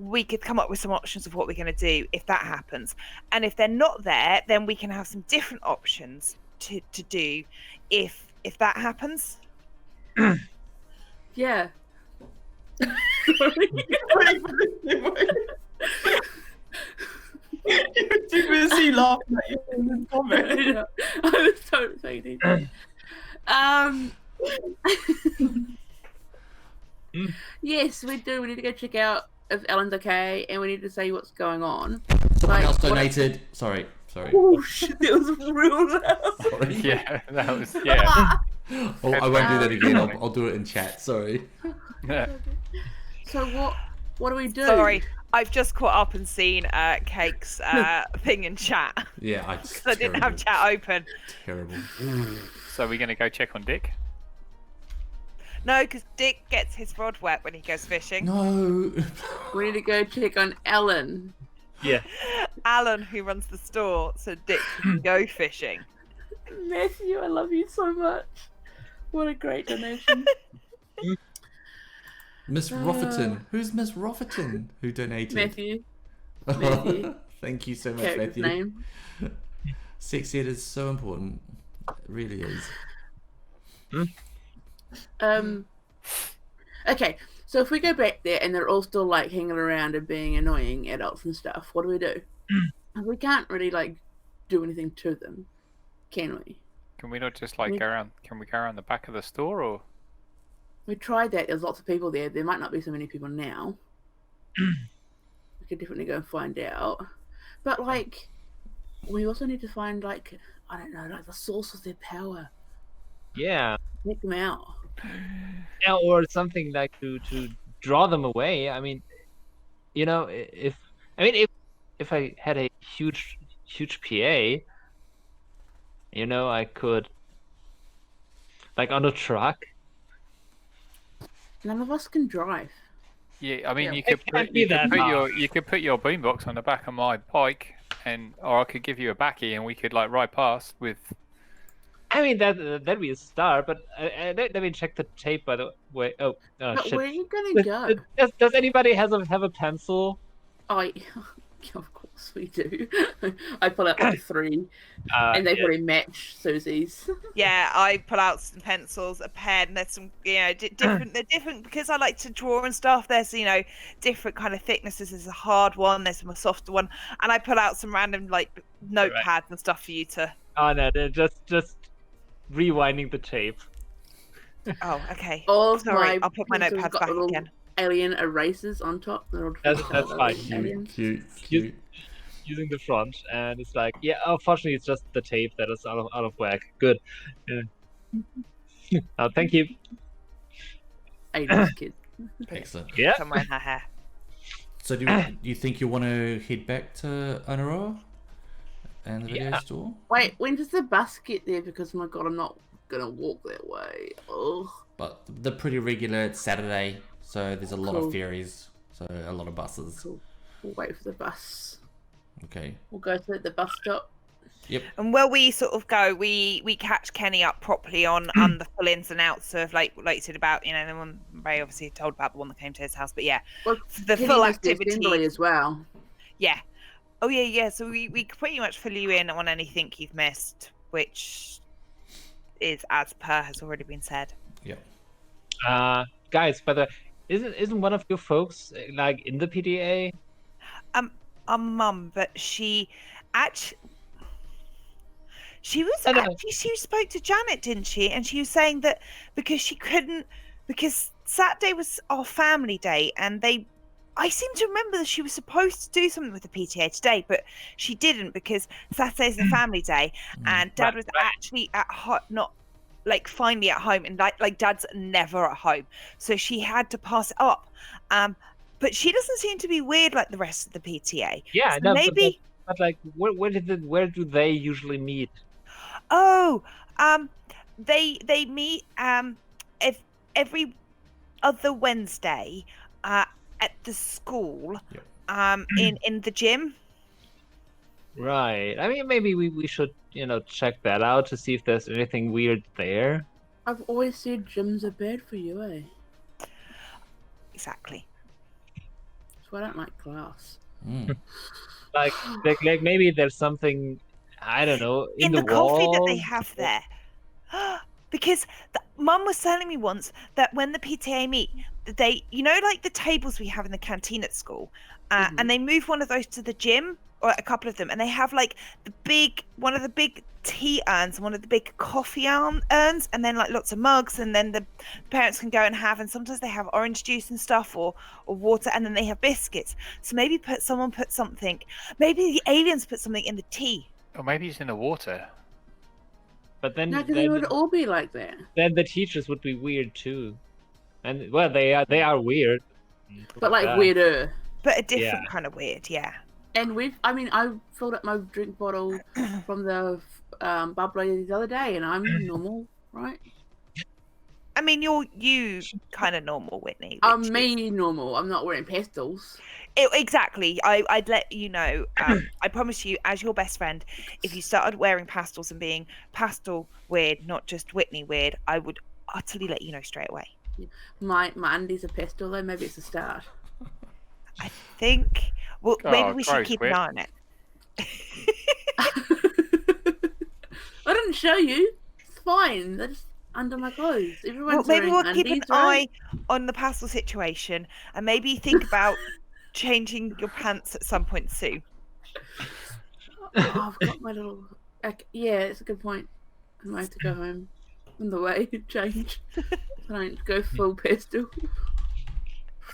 we could come up with some options of what we're going to do if that happens. And if they're not there, then we can have some different options to do if that happens. Yeah. You're too busy laughing at you in the comment. I was so excited. Yes, we do. We need to go check out if Ellen's okay, and we need to say what's going on. Someone Like, else what- donated. Sorry. Oh shit! That was real loud. Sorry. Yeah, that was yeah. Oh, I won't do that again. I'll do it in chat. Sorry. So what do we do? Sorry, I've just caught up and seen Cake's thing in chat. Yeah, Because I didn't have chat open. Terrible. So we're gonna go check on Dick. No, because Dick gets his rod wet when he goes fishing. No. We need to go check on Ellen. Yeah. Alan, who runs the store, so Dick can go fishing. Matthew, I love you so much. What a great donation. Miss Rofferton. Who's Miss Rofferton who donated? Matthew. Matthew. Thank you so much, Character's Matthew. name. Sex ed is so important. It really is. Okay, so if we go back there and they're all still like hanging around and being annoying adults and stuff, what do we do? We can't really like do anything to them, can we? Can we not just like go around? Can we go around the back of the store or? We tried that. There's lots of people there. There might not be so many people now. We could definitely go and find out. But like, we also need to find like, I don't know, like the source of their power. Yeah. Take them out. Yeah, or something like to draw them away. I mean, you know, if I had a huge PA, you know, I could, like, on a truck. None of us can drive. Yeah, I mean, Yeah. you could It can't put, be you could that put hard. your boombox on the back of my bike, or I could give you a backy and we could like ride past with. I mean, that'd be a start, but let me check the tape, by the way. Oh, But shit. where are you gonna go? Does anybody have a pencil? Of course we do. I pull out like 3, and they Yeah. probably match Susie's. Yeah, I pull out some pencils, a pen. There's some, you know, different. They're different because I like to draw and stuff. There's, you know, different kind of thicknesses. There's a hard one. There's a softer one, and I pull out some random like notepads and stuff for you to. Oh no, they're just rewinding the tape. Oh, okay. All of Sorry, my I'll put my pencils notepads got back little again. alien erasers on top. They're all That's different fine. colours, Cute, aliens. cute. Using the front, and it's like, yeah, unfortunately, it's just the tape that is out of whack. Good. Yeah. Oh, thank you. 80's kids. Excellent. Yeah. Somewhere in her hair. So do you think you want to head back to Onaroa and the video Yeah. store? Wait, when does the bus get there? Because my god, I'm not gonna walk that way. Ugh. But they're pretty regular. It's Saturday, so there's a lot Cool. of ferries, so a lot of buses. Cool. We'll wait for the bus. Okay. We'll go to the bus stop. Yep. And where we sort of go, we catch Kenny up properly on the full ins and outs of like you said about, you know, the one Ray obviously told about the one that came to his house, but yeah, Well, the Kenny full goes to assembly activity. as well. Yeah. Oh yeah. So we pretty much fill you in on anything you've missed, which is as per has already been said. Yep. Guys, by the way, isn't one of your folks like in the PDA? Mum, but she actually She was I know. actually, she spoke to Janet, didn't she? And she was saying that because because Saturday was our family day, and I seem to remember that she was supposed to do something with the PTA today, but she didn't because Saturday's the family day, and Dad was actually at not like finally at home, and like Dad's never at home, so she had to pass it up. But she doesn't seem to be weird like the rest of the PTA. Yeah, So no, maybe. but like, where do they usually meet? Oh, they meet if every other Wednesday at the school Yep. in the gym. Right. I mean, maybe we should, check that out to see if there's anything weird there. I've always said gyms are bad for you, eh? Exactly. That's why I don't like class. Mm. Like maybe there's something, I don't know, in the coffee that they walls. have there. Because Mum was telling me once that when the PTA meet, they, like the tables we have in the canteen at school, and they move one of those to the gym, or a couple of them, and they have like one of the big tea urns and one of the big coffee urns, and then like lots of mugs, and then the parents can go and have, and sometimes they have orange juice and stuff, or water, and then they have biscuits. So maybe someone put something, maybe the aliens put something in the tea. Or maybe it's in the water. But then, No, because they would all be like that. then the teachers would be weird too. And well, they are weird. But like Yeah. weirder. But a different kind of weird, yeah. And I filled up my drink bottle from the bubbly the other day, and I'm normal, right? I mean, you kind of normal, Whitney. I'm which is- me normal. I'm not wearing pastels. Exactly. I'd let you know. I promise you, as your best friend, if you started wearing pastels and being pastel weird, not just Whitney weird, I would utterly let you know straight away. My undies are pastel though. Maybe it's a start. I think. Well, maybe we should gross, keep Whit. an eye on it. I didn't show you. It's fine. They're just under my clothes. Well, Everyone's maybe wearing we'll keep an undies, right? eye on the pastel situation, and maybe think about changing your pants at some point soon. Oh, I've got my little. Yeah, it's a good point. I might have to go home on the way to change. So I don't go full pastel.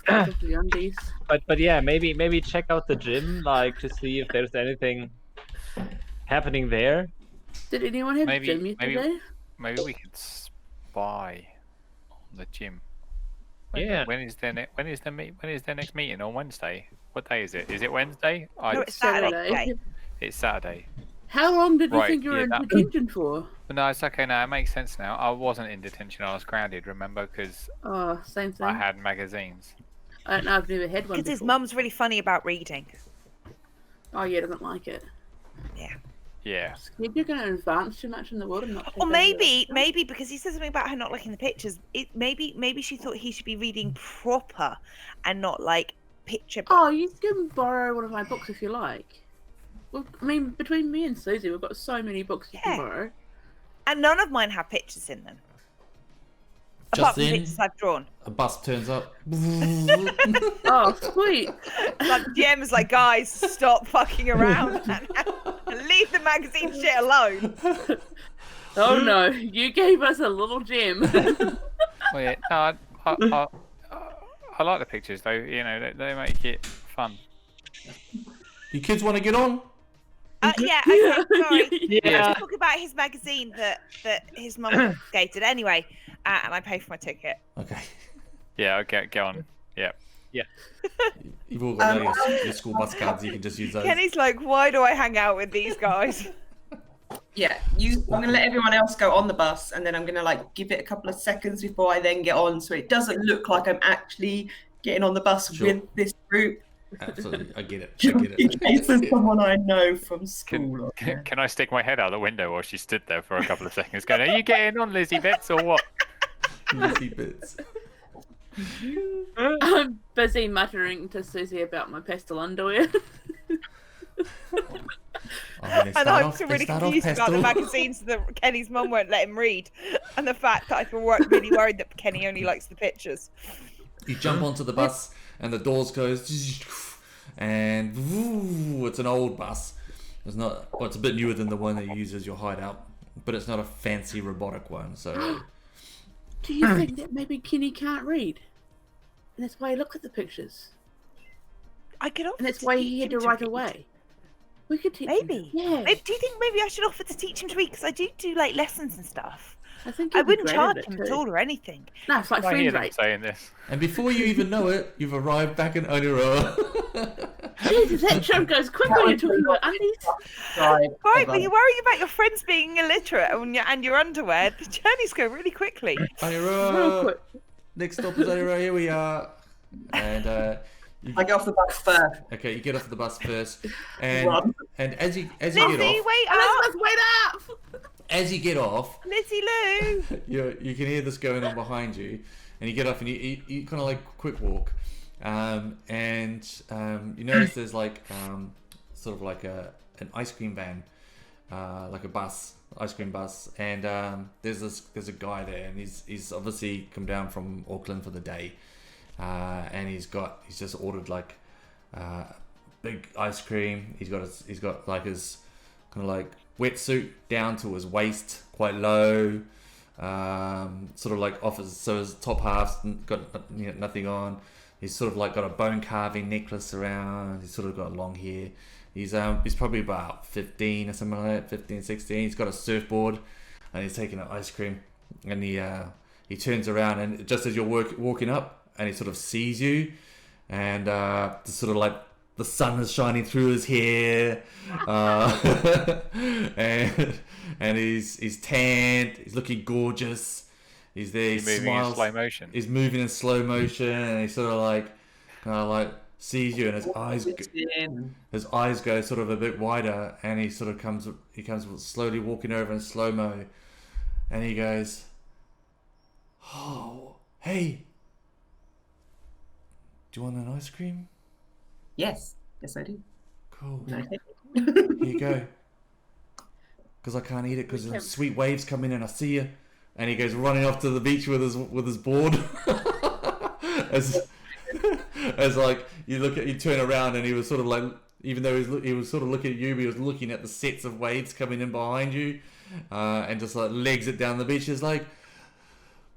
Start with the undies. But yeah, maybe check out the gym, like to see if there's anything happening there. Did anyone have Maybe- gym maybe- yesterday? Maybe we could spy on the gym. Yeah. When is their next meeting? On Wednesday? What day is it? Is it Wednesday? No, it's Saturday. Saturday. It's Saturday. How long did you Right, think you were yeah, in that- detention for? But no, it's okay now. It makes sense now. I wasn't in detention. I was grounded. Remember, because Oh, same thing. I had magazines. I don't know. I've never had one Because his before. mum's really funny about reading. Oh yeah, doesn't like it. Yeah. Maybe you're going to advance too much in the world and not. Or take over. maybe because he said something about her not liking the pictures. Maybe she thought he should be reading proper and not like picture. Oh, you can borrow one of my books if you like. Well, I mean, between me and Susie, we've got so many books you Yeah. can borrow. And none of mine have pictures in them. Just Apart from then, pictures I've drawn. a bus turns up. Oh, sweet. Like GM's like, guys, stop fucking around and leave the magazine shit alone. Oh no, you gave us a little gem. Well, yeah. No, I like the pictures though. You know, they make it fun. You kids want to get on? Yeah, okay, sorry. Yeah. Let's talk about his magazine that his mum confiscated anyway, and I pay for my ticket. Okay. Yeah. Okay. Go on. Yeah. You've all got your school bus cards. You can just use those. Kenny's like, why do I hang out with these guys? Yeah, I'm gonna let everyone else go on the bus, and then I'm gonna like give it a couple of seconds before I then get on, so it doesn't look like I'm actually getting on the bus Sure. with this group. Absolutely, I get it. I get In it. case there's someone I know from school. Can I stick my head out the window while she stood there for a couple of seconds going, are you getting on, Lizzie Bits, or what? Lucy bits. I'm busy muttering to Susie about my pastel underwear. Oh, they And start I'm off- still they really start off confused about the pastel. magazines that Kenny's mum won't let him read, and the fact that I feel really worried that Kenny only likes the pictures. You jump onto the bus and the doors close, and woo, it's an old bus. It's not. Well, it's a bit newer than the one that you use as your hideout, but it's not a fancy robotic one. So. Do you think that maybe Kenny can't read? And that's why he looked at the pictures. I could offer And that's to why teach he had him to right read. away. We could teach Maybe. him. Yeah. Do you think maybe I should offer to teach him to read? Because I do like lessons and stuff. I think I he'd be wouldn't great charge at it him at too. all or anything. No, it's like I hear friends them rate. saying this. And before you even know it, you've arrived back in Oniro. Jesus, that joke goes quick when you're talking about undies. Right. Right, but you're worrying about your friends being illiterate and your underwear. The journeys go really quickly. Real Oniro. quick. Next stop is Oniro. Here we are. And I get off the bus first. okay, you get off the bus first, and Run. as you get Lizzie, off, wait up! Elizabeth, wait up! as you get off, Lizzie Lou! you can hear this going on behind you, and you get off and you kind of like quick walk, and you notice there's like sort of like an ice cream van, like a bus, ice cream bus, and there's a guy there, and he's obviously come down from Auckland for the day, and he's just ordered like big ice cream. He's got like his kind of like wetsuit down to his waist, quite low, sort of like so his top half's got nothing on. He's sort of like got a bone carving necklace around. He's sort of got long hair. He's probably about 15 or something like that, 15, 16. He's got a surfboard, and he's taking an ice cream, and he turns around, and just as you're walking up, and he sort of sees you, and sort of like the sun is shining through his hair, and he's tanned, he's looking gorgeous, he's there, he Moving smiles, in slow motion. he's moving in slow motion, and he sort of like sees you, and his eyes go sort of a bit wider, and he comes slowly walking over in slow mo, and he goes, "Oh, hey, do you want an ice cream?" Yes. Yes, I do. Cool. No. Here you go. Because I can't eat it because the sweet waves come in and I see you. And he goes running off to the beach with his board. as like you turn around, and he was sort of like, even though he was sort of looking at you, he was looking at the sets of waves coming in behind you, and just like legs it down the beach. He's like,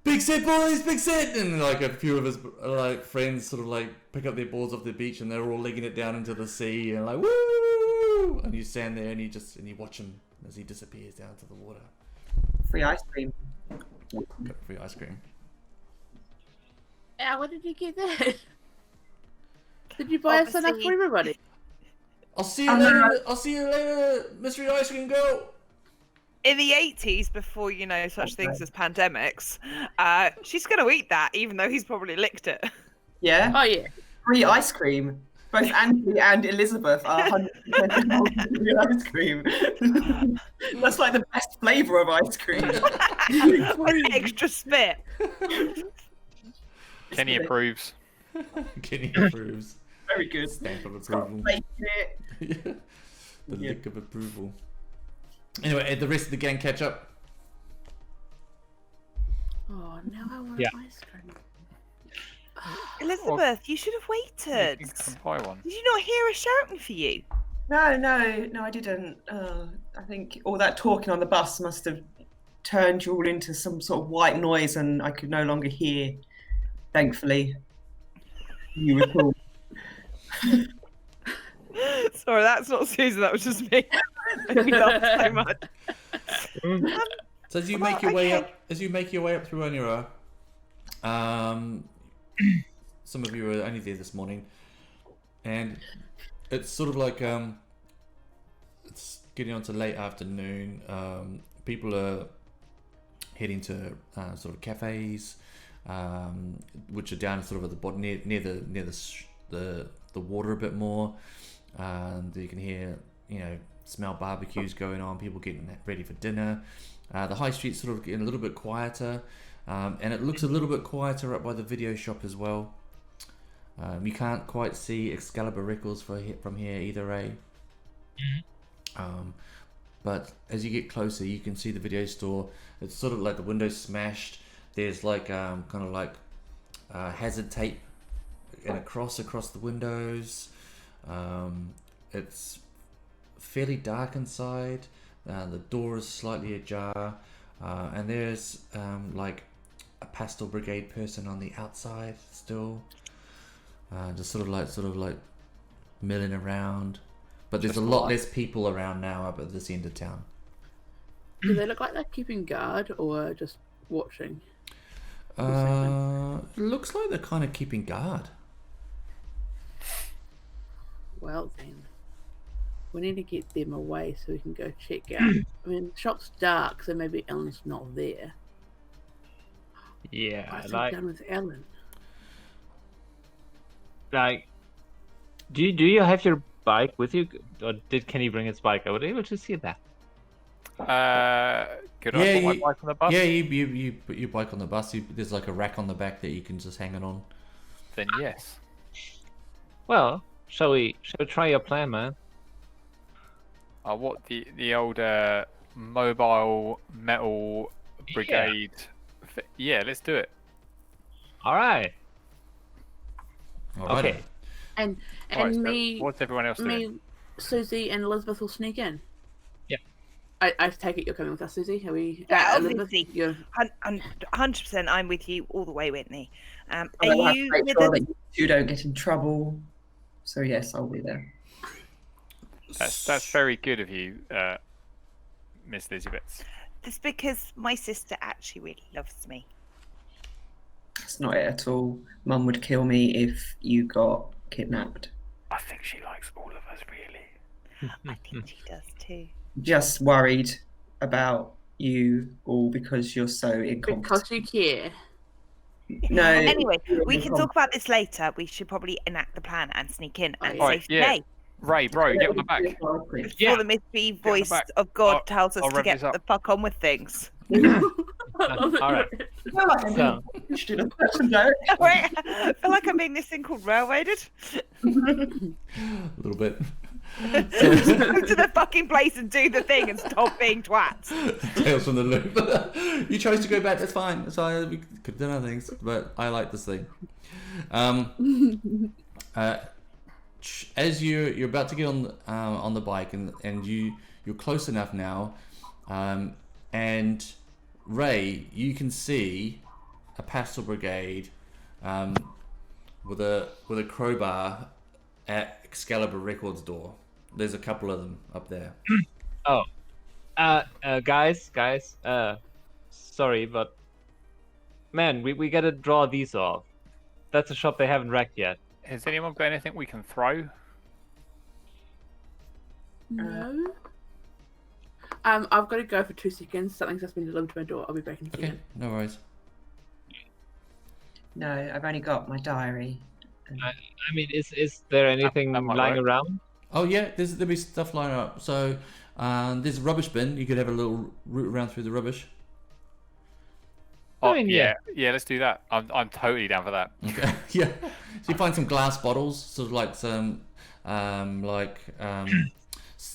"Big set, boys, big set!" And like a few of his like friends sort of like pick up their boards off the beach, and they're all legging it down into the sea, and like, woo! And you stand there and you watch him as he disappears down to the water. Free ice cream. Got free ice cream. Where did you get that? Did you buy us enough for everybody? I'll see you later. I'll see you later, mystery ice cream girl. In the 80s, before such things as pandemics, she's going to eat that, even though he's probably licked it. Yeah. Oh yeah. Free ice cream. Both Andy and Elizabeth are 100% involved in free ice cream. That's like the best flavour of ice cream. Extra spit. Kenny approves. Kenny approves. Very good. Stamp of It's got approval. flake in it. The Yeah. lick of approval. Anyway, the rest of the gang catch up. Oh, now I want Yeah. ice cream. Elizabeth, you should have You waited. can buy one. Did you not hear us shouting for you? No, I didn't. I think all that talking on the bus must have turned you all into some sort of white noise, and I could no longer hear. Thankfully, you were cool. Sorry, that's not Susan. That was just me. We laughed so much. So as you Well, make your way okay. up, through Onira, some of you were only there this morning, and it's sort of like it's getting on to late afternoon. People are heading to sort of cafes, which are down sort of at the bottom near the water a bit more. You can hear, smell barbecues going on, people getting ready for dinner. The high street's sort of getting a little bit quieter, and it looks a little bit quieter up by the video shop as well. You can't quite see Excalibur Records from here either, eh? But as you get closer, you can see the video store. It's sort of like the windows smashed. There's like kind of like hazard tape and across the windows. It's fairly dark inside. The door is slightly ajar, and there's like a pastel brigade person on the outside still, just sort of like milling around. But there's Just a lot what? less people around now up at this end of town. Do they look like they're keeping guard or just watching? It looks like they're kind of keeping guard. Well then, we need to get them away so we can go check out. I mean, the shop's dark, so maybe Ellen's not there. Yeah, What's like done with Ellen? do you have your bike with you, or did Kenny bring his bike? I was able to see that. Could I put my bike on the bus? Yeah, you put your bike on the bus. There's like a rack on the back that you can just hang it on. Then yes. Well, shall we try your plan, man? What the old mobile metal brigade? Yeah, let's do it. All right. All right. Okay. And Right, so me, what's everyone else doing? me, Susie, and Elizabeth will sneak in. Yeah. I take it you're coming with us, Susie. Are we? Yeah, Elizabeth, obviously. you're 100%. I'm with you all the way, Whitney. Are I'll have to you make with sure us? that you two don't get in trouble. So yes, I'll be there. That's very good of you, Miss Elizabeth. That's because my sister actually really loves me. That's not it at all. Mum would kill me if you got kidnapped. I think she likes all of us, really. I think she does too. Just worried about you all because you're so incompetent. because you care. No. Anyway, we can talk about this later. We should probably enact the plan and sneak in and Alright, save yeah. the day Ray, bro, get on the back. before Yeah. the mystery the voice back. of God I'll- tells us I'll to rev get this up. the fuck on with things. All right. I feel like I'm So- being pushed in a certain direction. Wait, I feel like I'm being this thing called railroaded. A little bit. Go to the fucking place and do the thing and stop being twats. Tales from the loop. You chose to go back. That's fine. That's fine. We could do other things, but I like this thing. As you're about to get on the bike and you're close enough now, and Ray, you can see a pastel brigade with a crowbar at Excalibur Records door. There's a couple of them up there. Oh, guys, sorry, but man, we gotta draw these off. That's a shop they haven't wrecked yet. Has anyone got anything we can throw? No. I've got to go for 2 seconds. Something's just been delivered to my door. I'll be back in a Okay, second. no worries. No, I've only got my diary. I mean, is there anything that might lying work. around? Oh yeah, there'll be stuff lying up. So there's a rubbish bin. You could have a little route around through the rubbish. Oh, I mean, yeah, let's do that. I'm totally down for that. Okay. Yeah. So you find some glass bottles, sort of like some Oh,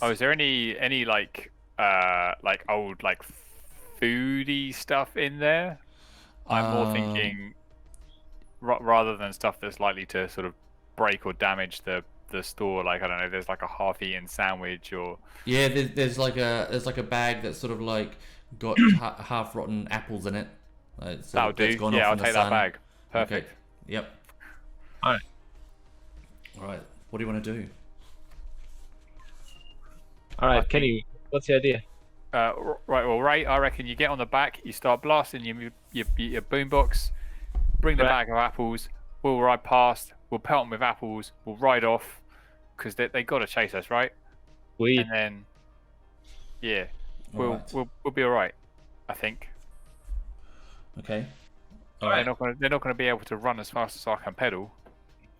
is there any like old like foodie stuff in there? I'm more thinking rather than stuff that's likely to sort of break or damage the store. Like I don't know, there's like a half-eaten sandwich or Yeah, there's like a bag that's sort of like got half rotten apples in it. So that'll do. that's gone Yeah, off I'll in the take that sun. bag. Perfect. Okay. Yep. Alright. All right. What do you want to do? All right, Kenny, what's the idea? Right, well, Ray, I reckon you get on the back, you start blasting your boombox, bring the Right. bag of apples, we'll ride past, we'll pelt them with apples, we'll ride off, because they got to chase us, right? We And then, yeah, Alright. we'll be all right, I think. Okay. They're not gonna be able to run as fast as I can pedal,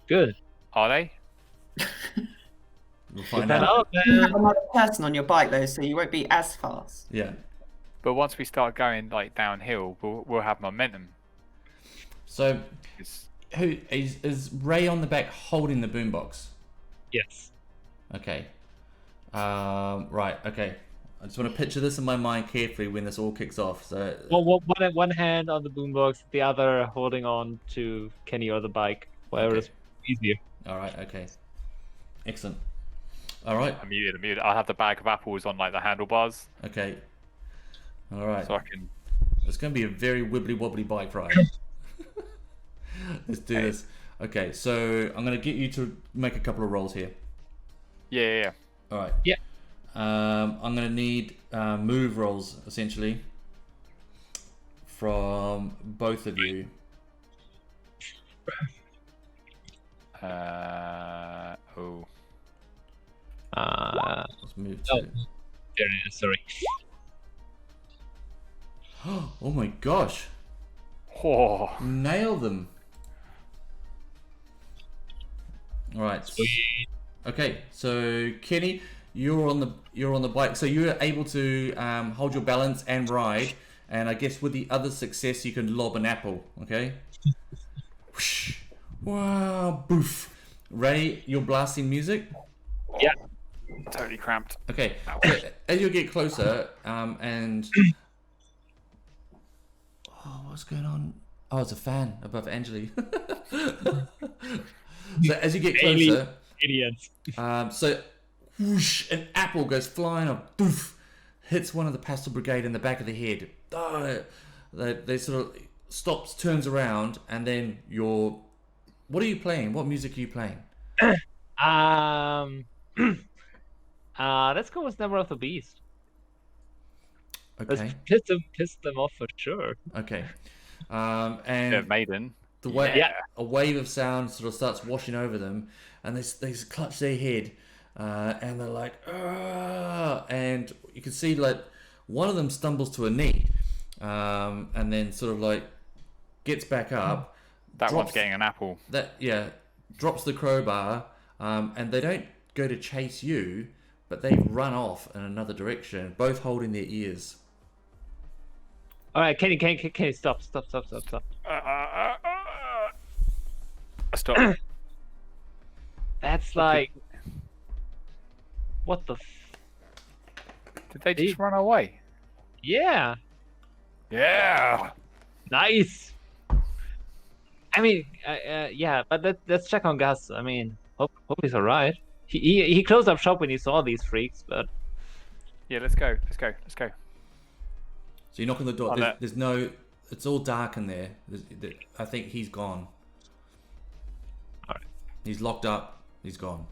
good. are they? We'll find Depend out. out, You man. have another person on your bike though, so you won't be as fast. Yeah. But once we start going like downhill, we'll have momentum. So It's- who is Ray on the back holding the boombox? Yes. Okay. Right. Okay. I just want to picture this in my mind carefully when this all kicks off. So Well, one hand on the boombox, the other holding on to Kenny or the bike, whatever Okay. is easier. all right. Okay. Excellent. All right. I'm muted. I'll have the bag of apples on like the handlebars, Okay. All right. so I can. It's going to be a very wibbly wobbly bike ride. Let's do this. Okay, so I'm going to get you to make a couple of rolls here. Yeah. All right. Yeah. I'm going to need move rolls, essentially, from both of you. Oh. Let's move to... There it is, sorry. Oh my gosh. Oh. Nail them. All right. Sweet. Okay, so Kenny, you're on the bike, so you're able to hold your balance and ride, and I guess with the other success you can lob an apple. Okay. Whoosh. Wow, boof. Ray, you're blasting music. Yeah. Totally cramped. Okay, so as you get closer, and oh, what's going on? Oh, it's a fan above Angeli. So as you get closer, Idiots. so whoosh, an apple goes flying up, boof, hits one of the pastel brigade in the back of the head. Oh, they sort of stops, turns around, and then you're. What are you playing? What music are you playing? Let's go with Number of the Beast. Okay. Let's piss them off for sure. Okay. And Maiden. the way Yeah. a wave of sound sort of starts washing over them, and they clutch their head, and they're like, "Argh!" And you can see like one of them stumbles to a knee, and then sort of like gets back up. That one's drops- getting an apple. drops the crowbar, and they don't go to chase you, but they run off in another direction, both holding their ears. All right, Kenny, stop. Stop. That's like, what the? Did they just run away? Yeah, Yeah. nice. I mean, yeah, but let's check on Gus. I mean, hope he's alright. He closed up shop when he saw these freaks, but Yeah. Let's go. So you knock on the door. Oh, There's no. It's all dark in there. I think he's gone. Alright. He's locked up. He's gone.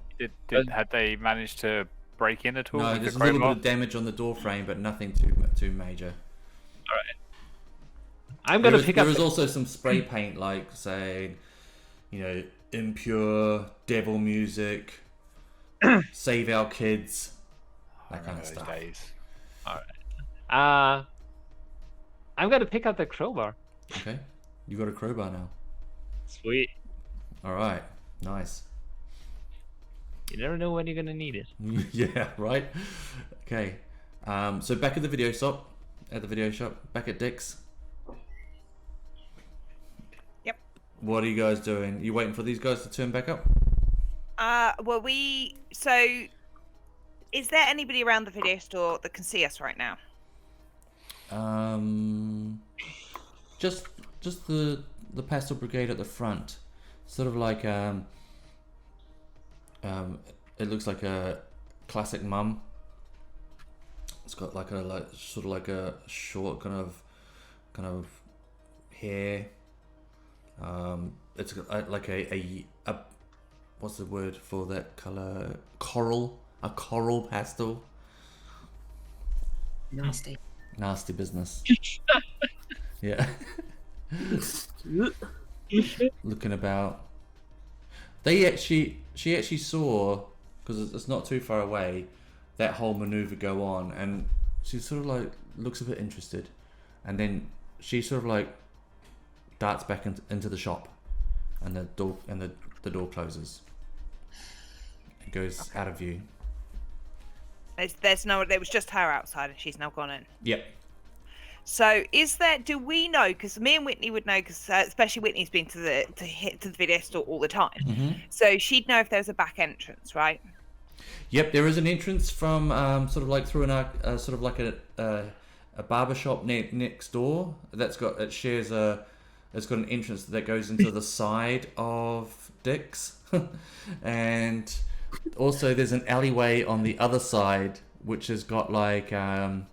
Had they managed to break in at all? No, with there's a the little bit crowbar? of damage on the door frame, but nothing too major. I'm gonna pick up. There is also some spray paint, like saying, impure devil music, save our kids, that kind of Those stuff. days. I'm gonna pick up the crowbar. Okay, you got a crowbar now. Sweet. All right, nice. You never know when you're gonna need it. Yeah, right. Okay, so back at the video shop, back at Dick's. Yep. What are you guys doing? You waiting for these guys to turn back up? Well, so is there anybody around the video store that can see us right now? Just the pastel brigade at the front, sort of like it looks like a classic mum. It's got like a short kind of hair. It's got like a what's the word for that color? A coral pastel. Nasty business. Yeah. Looking about. She actually saw, because it's not too far away, that whole maneuver go on, and she sort of like looks a bit interested, and then she sort of like darts back into the shop, and the door closes. It goes out of view. There was just her outside, and she's now gone in. Yep. So, do we know? Because me and Whitney would know, because especially Whitney's been to the video store all the time, Mm-hmm. so she'd know if there was a back entrance, right? Yep, there is an entrance from sort of like through sort of like a barber shop next door. It's got an entrance that goes into the side of Dick's, and Also, there's an alleyway on the other side, which has got like a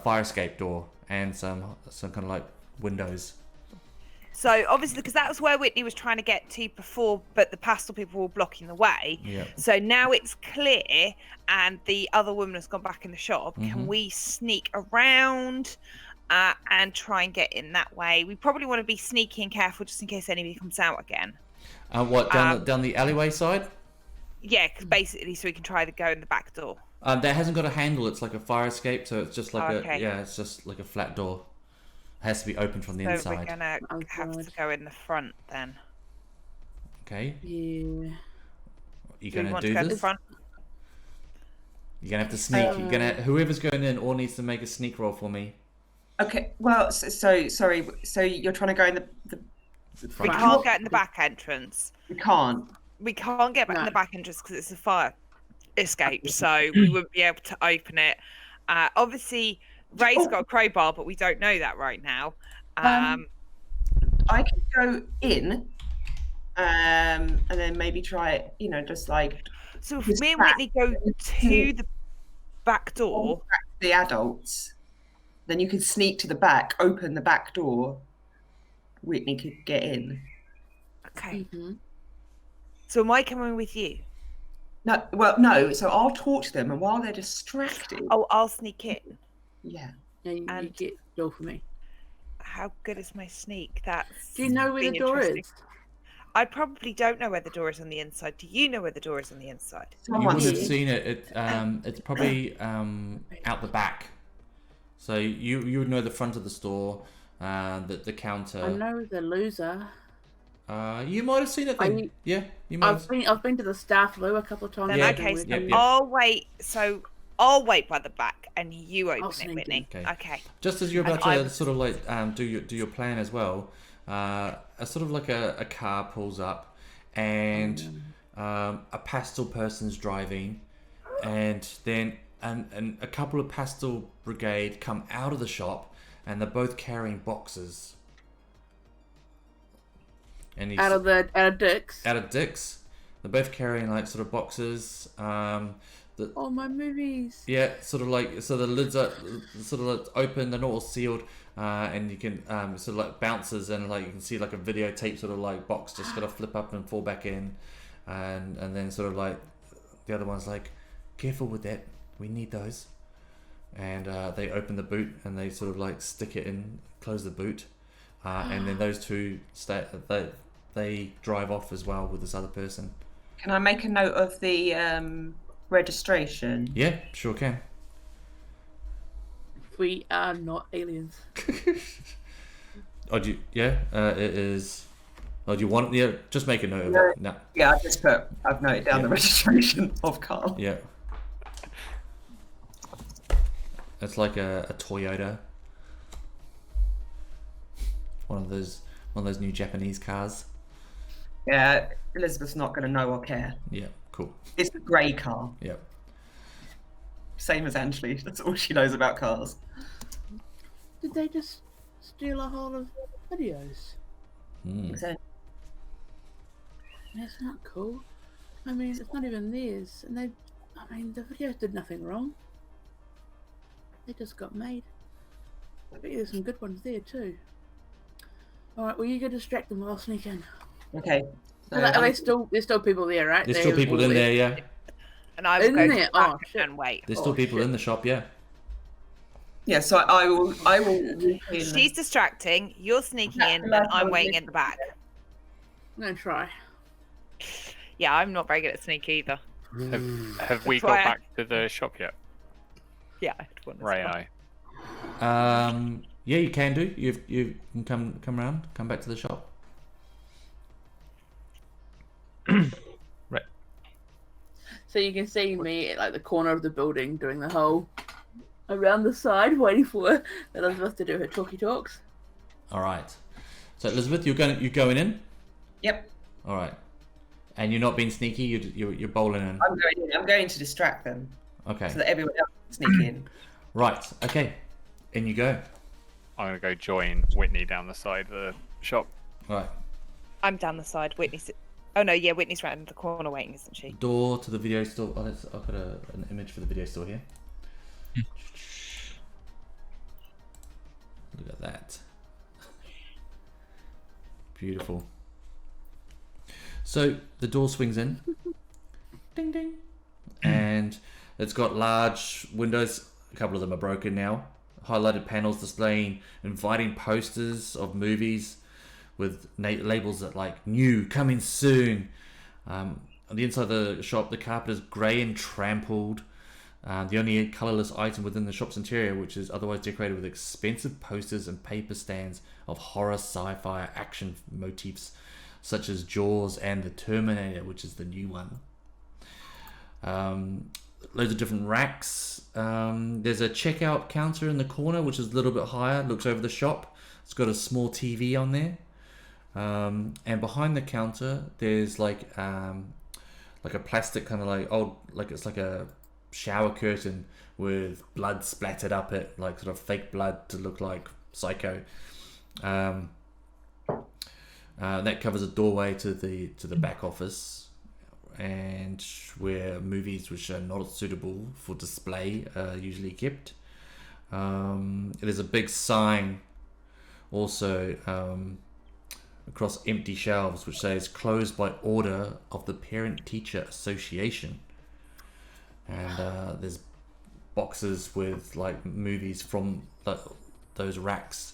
fire escape door and some kind of like windows. So obviously, because that was where Whitney was trying to get to before, but the pastel people were blocking the way. Yeah. So now it's clear, and the other woman has gone back in the shop. Can we sneak around and try and get in that way? We probably want to be sneaky and careful just in case anybody comes out again. What down the alleyway side? Yeah, because basically, so we can try to go in the back door. That hasn't got a handle. It's like a fire escape, so it's just like okay. it's just like a flat door. It has to be open from the So inside. we're gonna have to go in the front then. Okay. Yeah. You're Do we gonna want do to go in the this. front? You're gonna have to sneak. You're gonna whoever's going in all needs to make a sneak roll for me. Okay. Well, so sorry. So you're trying to go in the We Front. can't get in the back entrance. you can't. We can't get back in No. the back entrance because it's a fire escape, so we wouldn't be able to open it. Obviously, Ray's got a crowbar, but we don't know that right now. I can go in, and then maybe try it. Just like So if Just me and back. Whitney go to the back door, the adults, then you could sneak to the back, open the back door. Whitney could get in. okay. Mm-hmm. So am I coming with you? No, well, no. So I'll talk to them, and while they're distracted, Oh, I'll sneak in. yeah. Yeah, you And- get the door for me. How good is my sneak? That's. Do you know where the been door interesting. is? I probably don't know where the door is on the inside. Do you know where the door is on the inside? You Someone would have Yeah. seen it. It's probably out the back. So you would know the front of the store, the counter. I know the loser. You might have seen it then. Yeah, you might. I've been to the staff loo a couple of times. Then Yeah, okay, so yeah. I'll wait. So I'll wait by the back, and you open it, sneak in. Whitney. Okay. Okay. Just as you're And about I to would- sort of like do your plan as well, a sort of like a car pulls up, and a pastel person's driving, and then and a couple of pastel brigade come out of the shop, and they're both carrying boxes. And Out of Dick's. out of Dick's, they're both carrying like sort of boxes. Oh, my movies. Yeah, sort of like, so the lids are sort of like open, they're not all sealed, and you can sort of like bounces, and like you can see like a videotape sort of like box just gotta flip up and fall back in, and then sort of like the other one's like, careful with that, we need those, and they open the boot and they sort of like stick it in, close the boot, and then those two they drive off as well with this other person. Can I make a note of the registration? Yeah, sure can. We are not aliens. Oh, do you, yeah, it is. Oh, do you want? Yeah, just make a note of No. it. No. Yeah, I've noted down Yeah. the registration of Carl. Yeah. It's like a Toyota. One of those new Japanese cars. Yeah, Elizabeth's not going to know or care. Yeah, cool. It's a grey car, Yeah. same as Angeli. That's all she knows about cars. Did they just steal a whole of videos? Mm. So, That's not cool. I mean, it's not even theirs, and the videos did nothing wrong. They just got made. I bet you there's some good ones there too. Alright, well you go distract them while I sneak in. okay. So, There's still people there, right? There's still people in there, yeah. And I will Isn't go to it? the back Oh, shit. and wait. There's still people shit. in the shop, yeah. yeah, so I will walk in. She's distracting. You're sneaking in, and I'm waiting in the back. I'm gonna try. Yeah, I'm not very good at sneak either. Have we That's got why I- back to the shop yet? Yeah, I'd want to Ray stop. and I. Yeah, you can do. You can come around, come back to the shop. So you can see me at like the corner of the building doing the whole around the side, waiting for Elizabeth to do her talky talks. All right. So Elizabeth, you're going in. Yep, All right. And you're not being sneaky. You're bowling in. I'm going in. I'm going to distract them Okay. so that everyone else can sneak in. Right. Okay. In you go. I'm gonna go join Whitney down the side of the shop. All right. I'm down the side. Whitney's Oh no, yeah, Whitney's round the corner waiting, isn't she? Door to the video store. Oh, I've got an image for the video store here. Look at that. Beautiful. So the door swings in. Ding ding. And it's got large windows. A couple of them are broken now. Highlighted panels displaying inviting posters of movies with labels that like new, coming soon. On the inside of the shop, the carpet is grey and trampled. The only colourless item within the shop's interior, which is otherwise decorated with expensive posters and paper stands of horror, sci-fi, action motifs, such as Jaws and the Terminator, which is the new one. Loads of different racks. There's a checkout counter in the corner, which is a little bit higher, looks over the shop. It's got a small TV on there. And behind the counter, there's like a plastic kind of like old, like it's like a shower curtain with blood splattered up it, like sort of fake blood to look like Psycho. That covers a doorway to the back office, and where movies which are not suitable for display are usually kept. There's a big sign also across empty shelves which says closed by order of the Parent Teacher Association, and there's boxes with like movies from those racks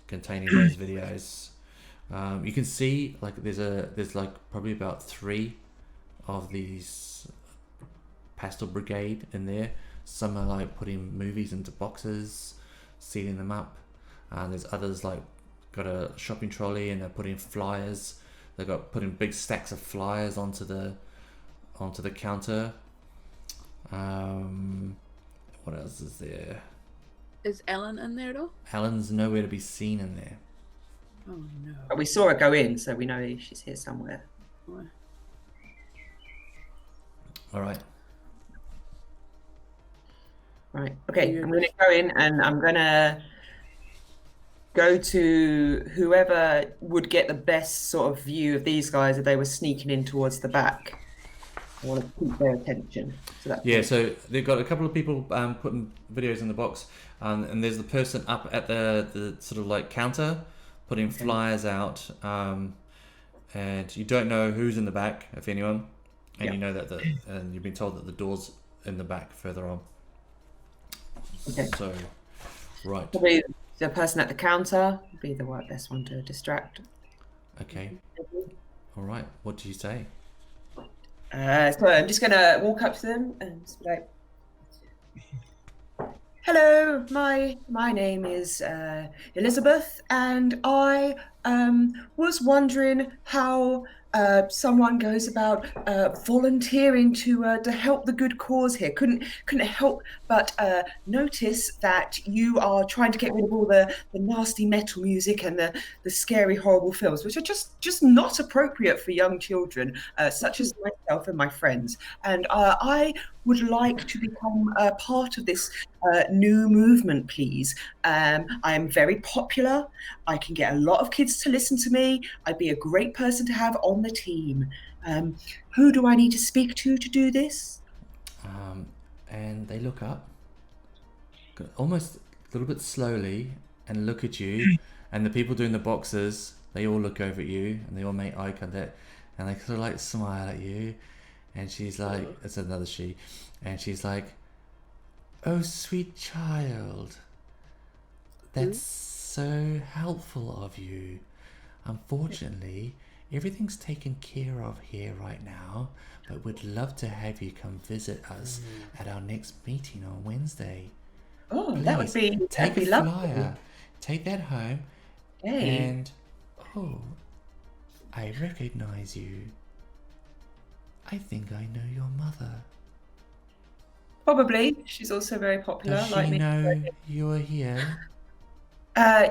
containing those videos. You can see like there's like probably about 3 of these pastel brigade in there. Some are like putting movies into boxes, sealing them up, and there's others like got a shopping trolley and they're putting flyers. They've got putting big stacks of flyers onto the counter. What else is there? Is Ellen in there at all? Ellen's nowhere to be seen in there. Oh no. But we saw her go in, so we know she's here somewhere. All right. Right. Okay. I'm going to go in, and I'm going to go to whoever would get the best sort of view of these guys if they were sneaking in towards the back. I want to keep their attention. So they've got a couple of people putting videos in the box, and there's the person up at the sort of like counter putting flyers out, and you don't know who's in the back, if anyone, and you know that and you've been told that the door's in the back further on. Okay. So, right. Probably the person at the counter would be the best one to distract. Okay. All right. What do you say? So I'm just going to walk up to them and just be like, hello, my name is Elizabeth, and I was wondering how someone goes about volunteering to help the good cause here. Couldn't help but notice that you are trying to get rid of all the nasty metal music and the scary, horrible films, which are just not appropriate for young children, such as myself and my friends. And I would like to become a part of this new movement, please. I am very popular. I can get a lot of kids to listen to me. I'd be a great person to have on the team. Who do I need to speak to do this? And they look up, almost a little bit slowly, and look at you. And the people doing the boxes, they all look over at you, and they all make eye contact, and they sort of like smile at you. And she's like, it's another she, and she's like, oh, sweet child, that's so helpful of you. Unfortunately, everything's taken care of here right now, but we'd love to have you come visit us at our next meeting on Wednesday. Oh, Please, that would be take a lovely. flyer, take that home, and I recognize you. I think I know your mother. Probably. She's also very popular. Does like she me. know you're here?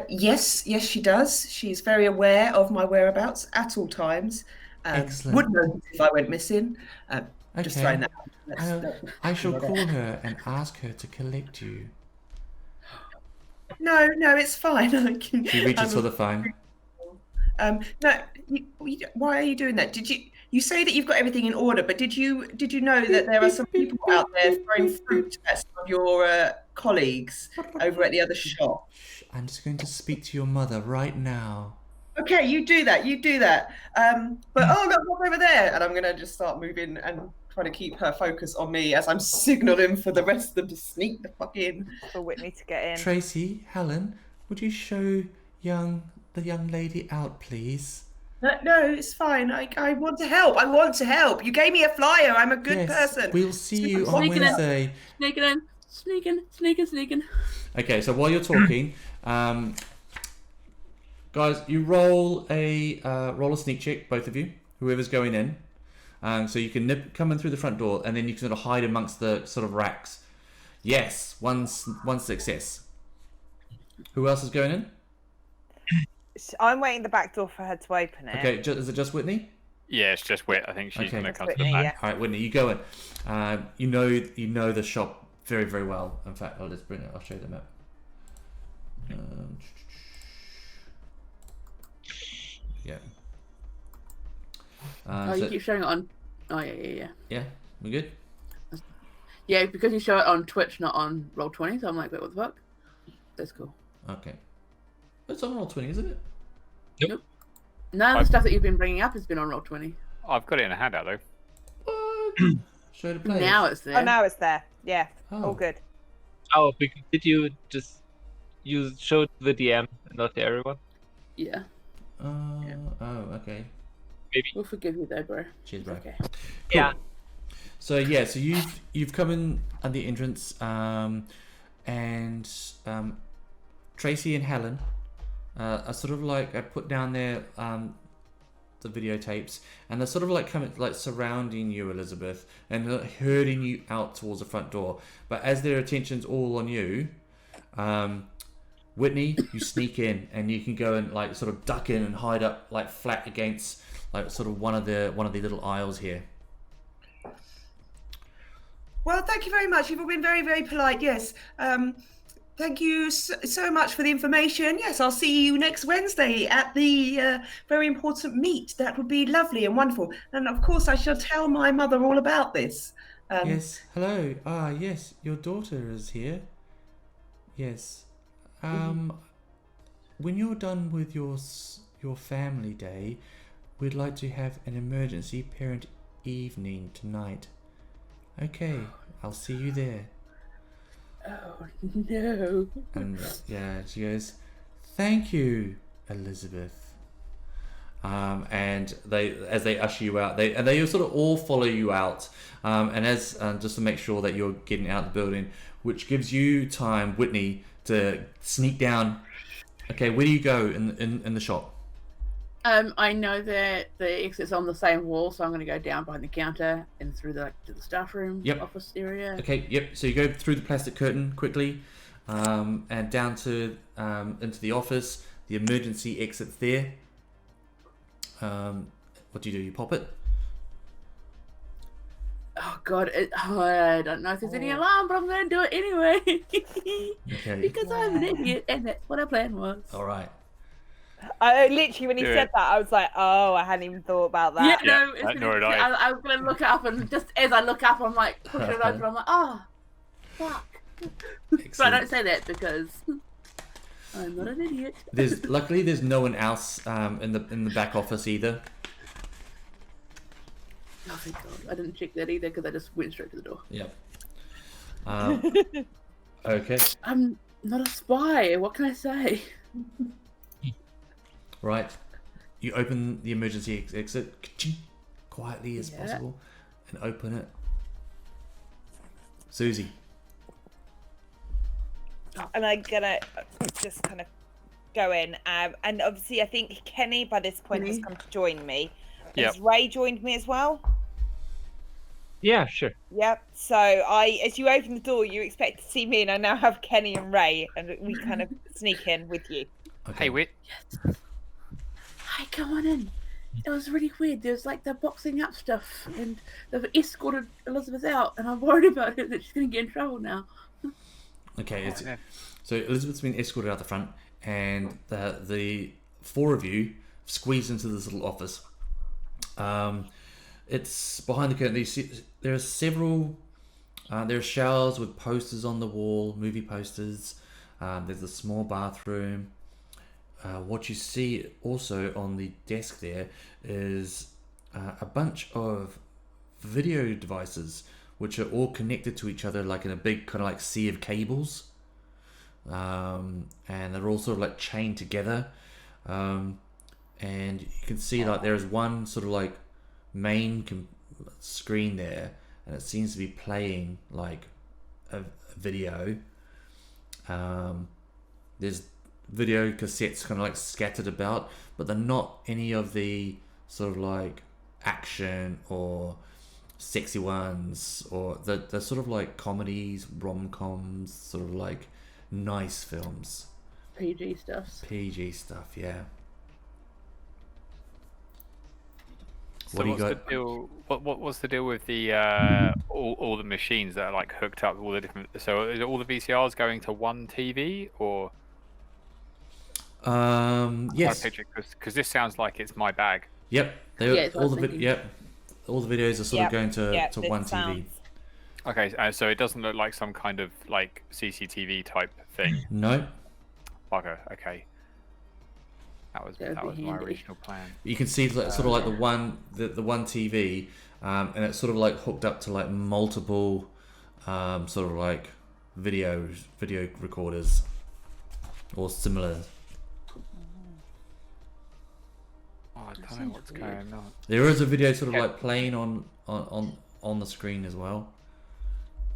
Yes, she does. She's very aware of my whereabouts at all times. Excellent. Would notice if I went missing. Just Okay. throwing that out. I shall call her and ask her to collect you. No, it's fine. I can, She reaches for the phone. No, why are you doing that? You say that you've got everything in order, but did you know that there are some people out there throwing fruit at some of your colleagues over at the other shop? I'm just going to speak to your mother right now. Okay, you do that. But oh look, what's over there? And I'm gonna just start moving and trying to keep her focus on me as I'm signaling for the rest of them to sneak the fuck in. For Whitney to get in. Tracy, Helen, would you show the young lady out, please? No, it's fine. I want to help. I want to help. You gave me a flyer. I'm a good person. We'll see you on Sneaking in. Wednesday. Sneaking. Okay, so while you're talking, guys, you roll a sneak check, both of you, whoever's going in. So you can come in through the front door, and then you can sort of hide amongst the sort of racks. Yes, one success. Who else is going in? I'm waiting the back door for her to open it. Okay, is it just Whitney? Yeah, it's just Wit. I think she's Okay. going to come Whitney, to the back. yeah. All right, Whitney, you go in. You know the shop very, very well. In fact, I'll just bring it. I'll show you the map. Yeah. You keep showing it on. Oh yeah. Yeah, we good? Yeah, because you show it on Twitch, not on Roll20. So I'm like, wait, what the fuck? That's cool. Okay. It's on Roll20, isn't it? None of the stuff that you've been bringing up has been on Roll20. I've got it in a handout though. What? Show the players. Now it's there. Oh, now it's there. Yeah, Oh. all good. Oh, did you just show the DM and not to everyone? Yeah. Oh, okay. Maybe. We'll forgive you though, bro. Cheers, bro. Okay. Cool. Yeah. So you've come in at the entrance, and Tracy and Helen are sort of like I put down there the videotapes, and they're sort of like coming like surrounding you, Elizabeth, and herding you out towards the front door. But as their attention's all on you, Whitney, you sneak in and you can go and like sort of duck in and hide up like flat against like sort of one of the little aisles here. Well, thank you very much. You've all been very, very polite. Yes. Thank you so much for the information. Yes, I'll see you next Wednesday at the very important meet. That would be lovely and wonderful. And of course, I shall tell my mother all about this. Yes. Hello. Yes, your daughter is here. Yes. When you're done with your family day, we'd like to have an emergency parent evening tonight. Okay, I'll see you there. Oh no. And yeah, she goes, "Thank you, Elizabeth." And as they usher you out, they sort of all follow you out. And as just to make sure that you're getting out of the building, which gives you time, Whitney, to sneak down. Okay, where do you go in the shop? I know that the exit's on the same wall, so I'm going to go down behind the counter and through to the staff room, office area. Okay, yep. So you go through the plastic curtain quickly, and down to into the office. The emergency exit's there. What do? You pop it? Oh god, I don't know if there's any alarm, but I'm going to do it anyway. Okay. Because I'm an idiot, and that's what our plan was. All right. I literally, when he Do said it. that, I was like, oh, I hadn't even thought about that. Yeah, Yeah, no, it's nor really, did I. I was going to look up, and just as I look up, I'm like, pushing it open, I'm like, oh, fuck. But I Excellent. don't say that because I'm not an idiot. Luckily there's no one else in the back office either. Oh, thank God. I didn't check that either because I just went straight to the door. Yep. Okay. I'm not a spy. What can I say? Right. You open the emergency exit ka-ching, quietly as Yeah. possible and open it. Susie. And I'm gonna just kind of go in. And obviously, I think Kenny by this point has come to join me. Has Ray joined me as well? Yeah, sure. Yep. So as you open the door, you expect to see me, and I now have Kenny and Ray, and we kind of sneak in with you. Okay. Hey, Wit. Yes. Hi, come on in. It was really weird. There's like the boxing up stuff, and they've escorted Elizabeth out, and I'm worried about her that she's going to get in trouble now. Okay. Yeah. So Elizabeth's been escorted out the front, and the four of you squeezed into this little office. It's behind the curtain. There are several. There are shelves with posters on the wall, movie posters. There's a small bathroom. What you see also on the desk there is a bunch of video devices, which are all connected to each other, like in a big kind of like sea of cables. And they're all sort of like chained together. And you can see like there's one sort of like main screen there, and it seems to be playing like a video. There's video cassettes kind of like scattered about, but they're not any of the sort of like action or sexy ones, or they're sort of like comedies, rom-coms, sort of like nice films. PG stuff. PG stuff, yeah. So What do you what's got? the deal? What's the deal with the all the machines that are like hooked up, all the different? So is it all the VCRs going to one TV, or Yes. because this sounds like it's my bag. Yep. Yeah, it's what I was thinking. Yep. All the videos are sort of going to this one TV. sounds- Okay, so it doesn't look like some kind of like CCTV type thing. No. Bugger. Okay. That That'd was be my handy. original plan. You can see sort of like the one TV, and it's sort of like hooked up to like multiple sort of like video recorders or similar. Oh, I don't know what's going on. There is a video sort of Yeah. like playing on the screen as well.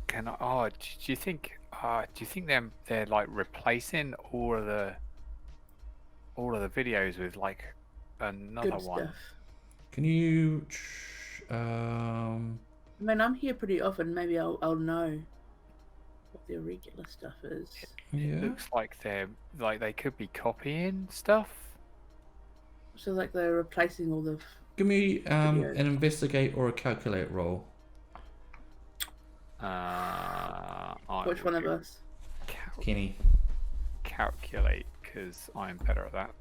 Can I? Oh, do you think? Do you think they're like replacing all of the videos with like another Good one? stuff. Can you? I mean, I'm here pretty often. Maybe I'll know what the regular stuff is. It looks like they could be copying stuff. So like they're replacing all the. Give me an Videos. investigate or a calculate roll. Which one of us? Kenny. Calculate, because I'm better at that.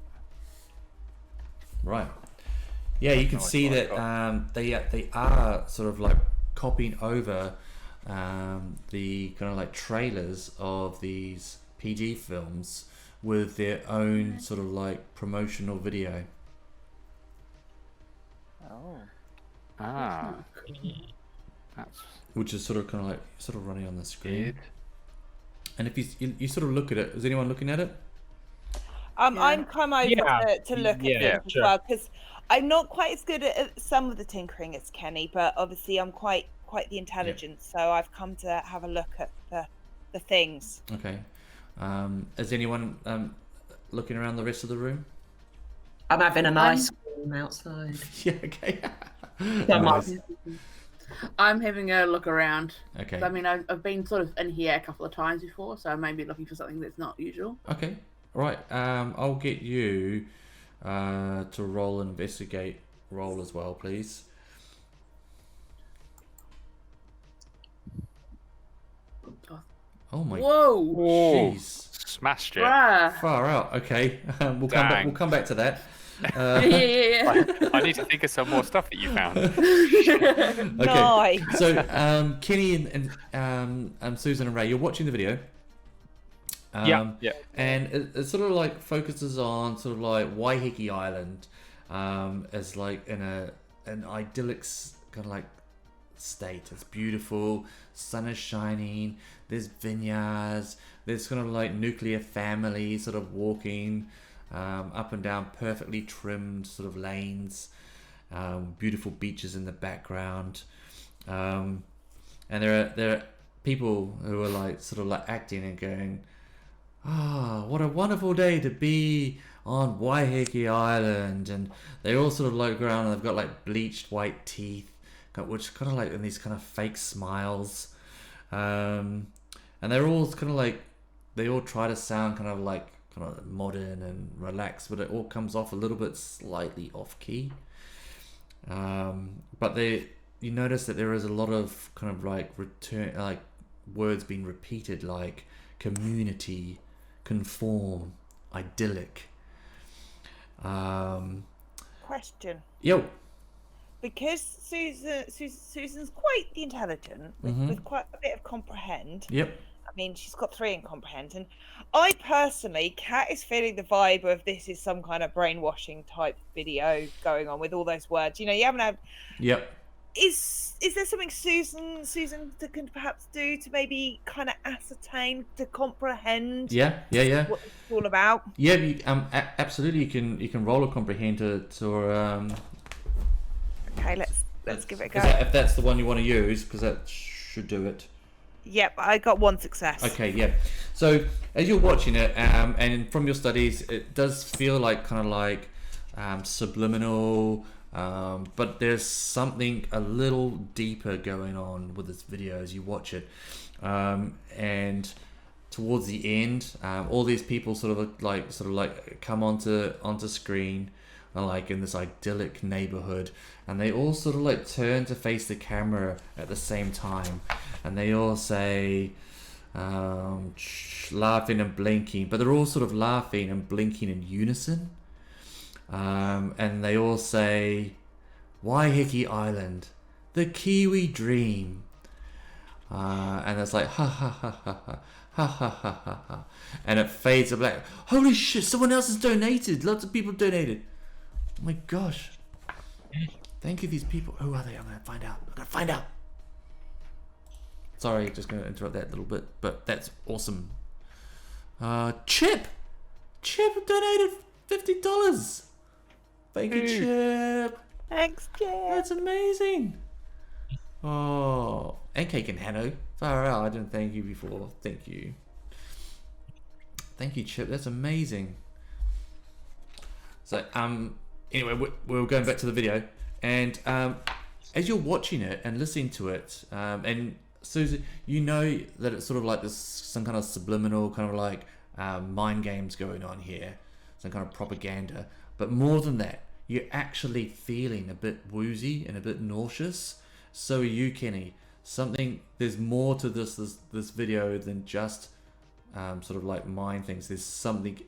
Right. Yeah, you can No, I see thought I that they are sort of like copying over the kind of like trailers of these PG films with their own sort of like promotional video. Oh. Ah, that's Which is sort of kind of like sort of running on the screen. weird. And if you sort of look at it, is anyone looking at it? Yeah. I'm come over Yeah. to look at Yeah, things as sure. well, because I'm not quite as good at some of the tinkering as Kenny, but obviously I'm quite the intelligent, so I've come to have a look at the things. Okay. Is anyone looking around the rest of the room? I'm having a nice room outside. Yeah. Okay. Don't Nice. mind. I'm having a look around. Okay. I mean, I've been sort of in here a couple of times before, so I may be looking for something that's not usual. Okay. Right. I'll get you to roll an investigate roll as well, please. Oh my. Whoa! Whoa. Jeez. Smashed it. Bruh. Far out. Okay. We'll come back. Dang. We'll come back to that. Yeah. I need to think of some more stuff that you found. Okay. Nice. So, Kenny and Susan and Ray, you're watching the video. Yeah. And it sort of like focuses on sort of like Waiheke Island, as like in an idyllic kind of like state. It's beautiful, sun is shining, there's vineyards, there's kind of like nuclear families sort of walking up and down perfectly trimmed sort of lanes, beautiful beaches in the background, and there are people who are like sort of like acting and going, "Ah, what a wonderful day to be on Waiheke Island," and they all sort of look around and they've got like bleached white teeth, which kind of like in these kind of fake smiles, and they're all kind of like, they all try to sound kind of modern and relaxed, but it all comes off a little bit slightly off key. But you notice that there is a lot of kind of like words being repeated, like community, conform, idyllic. question. Yo. Because Susan's quite intelligent, with quite a bit of comprehend. Yep. I mean, she's got 3 in comprehend, and I personally, Kat is feeling the vibe of this is some kind of brainwashing type video going on with all those words. You know, you haven't had. Yep. Is there something Susan can perhaps do to maybe kind of ascertain, to comprehend? Yeah. What it's all about. Yeah, absolutely. You can roll a comprehend to Okay, let's give it a go. if that's the one you want to use, because that should do it. Yep, I got 1 success. Okay, yeah. So as you're watching it, and from your studies, it does feel like kind of like subliminal, but there's something a little deeper going on with this video as you watch it, and towards the end, all these people sort of like come onto screen, and like in this idyllic neighborhood, and they all sort of like turn to face the camera at the same time, and they all say laughing and blinking, but they're all sort of laughing and blinking in unison, and they all say, Waiheke Island, the Kiwi dream, and it's like ha ha ha ha ha ha ha ha ha ha, and it fades to black. Holy shit, someone else has donated. Lots of people donated. Oh my gosh. Thank you, these people. Who are they? I'm gonna find out. Sorry, just gonna interrupt that a little bit, but that's awesome. Chip donated $50. Thank you, Chip. Thanks, Chip. That's amazing. Oh, and Cake and Hanno. Far out. I didn't thank you before. Thank you, Chip. That's amazing. So anyway, we're going back to the video, and as you're watching it and listening to it, and Susan, you know that it's sort of like this, some kind of subliminal kind of like mind games going on here, some kind of propaganda. But more than that, you're actually feeling a bit woozy and a bit nauseous. So are you, Kenny. There's more to this video than just sort of like mind things. There's something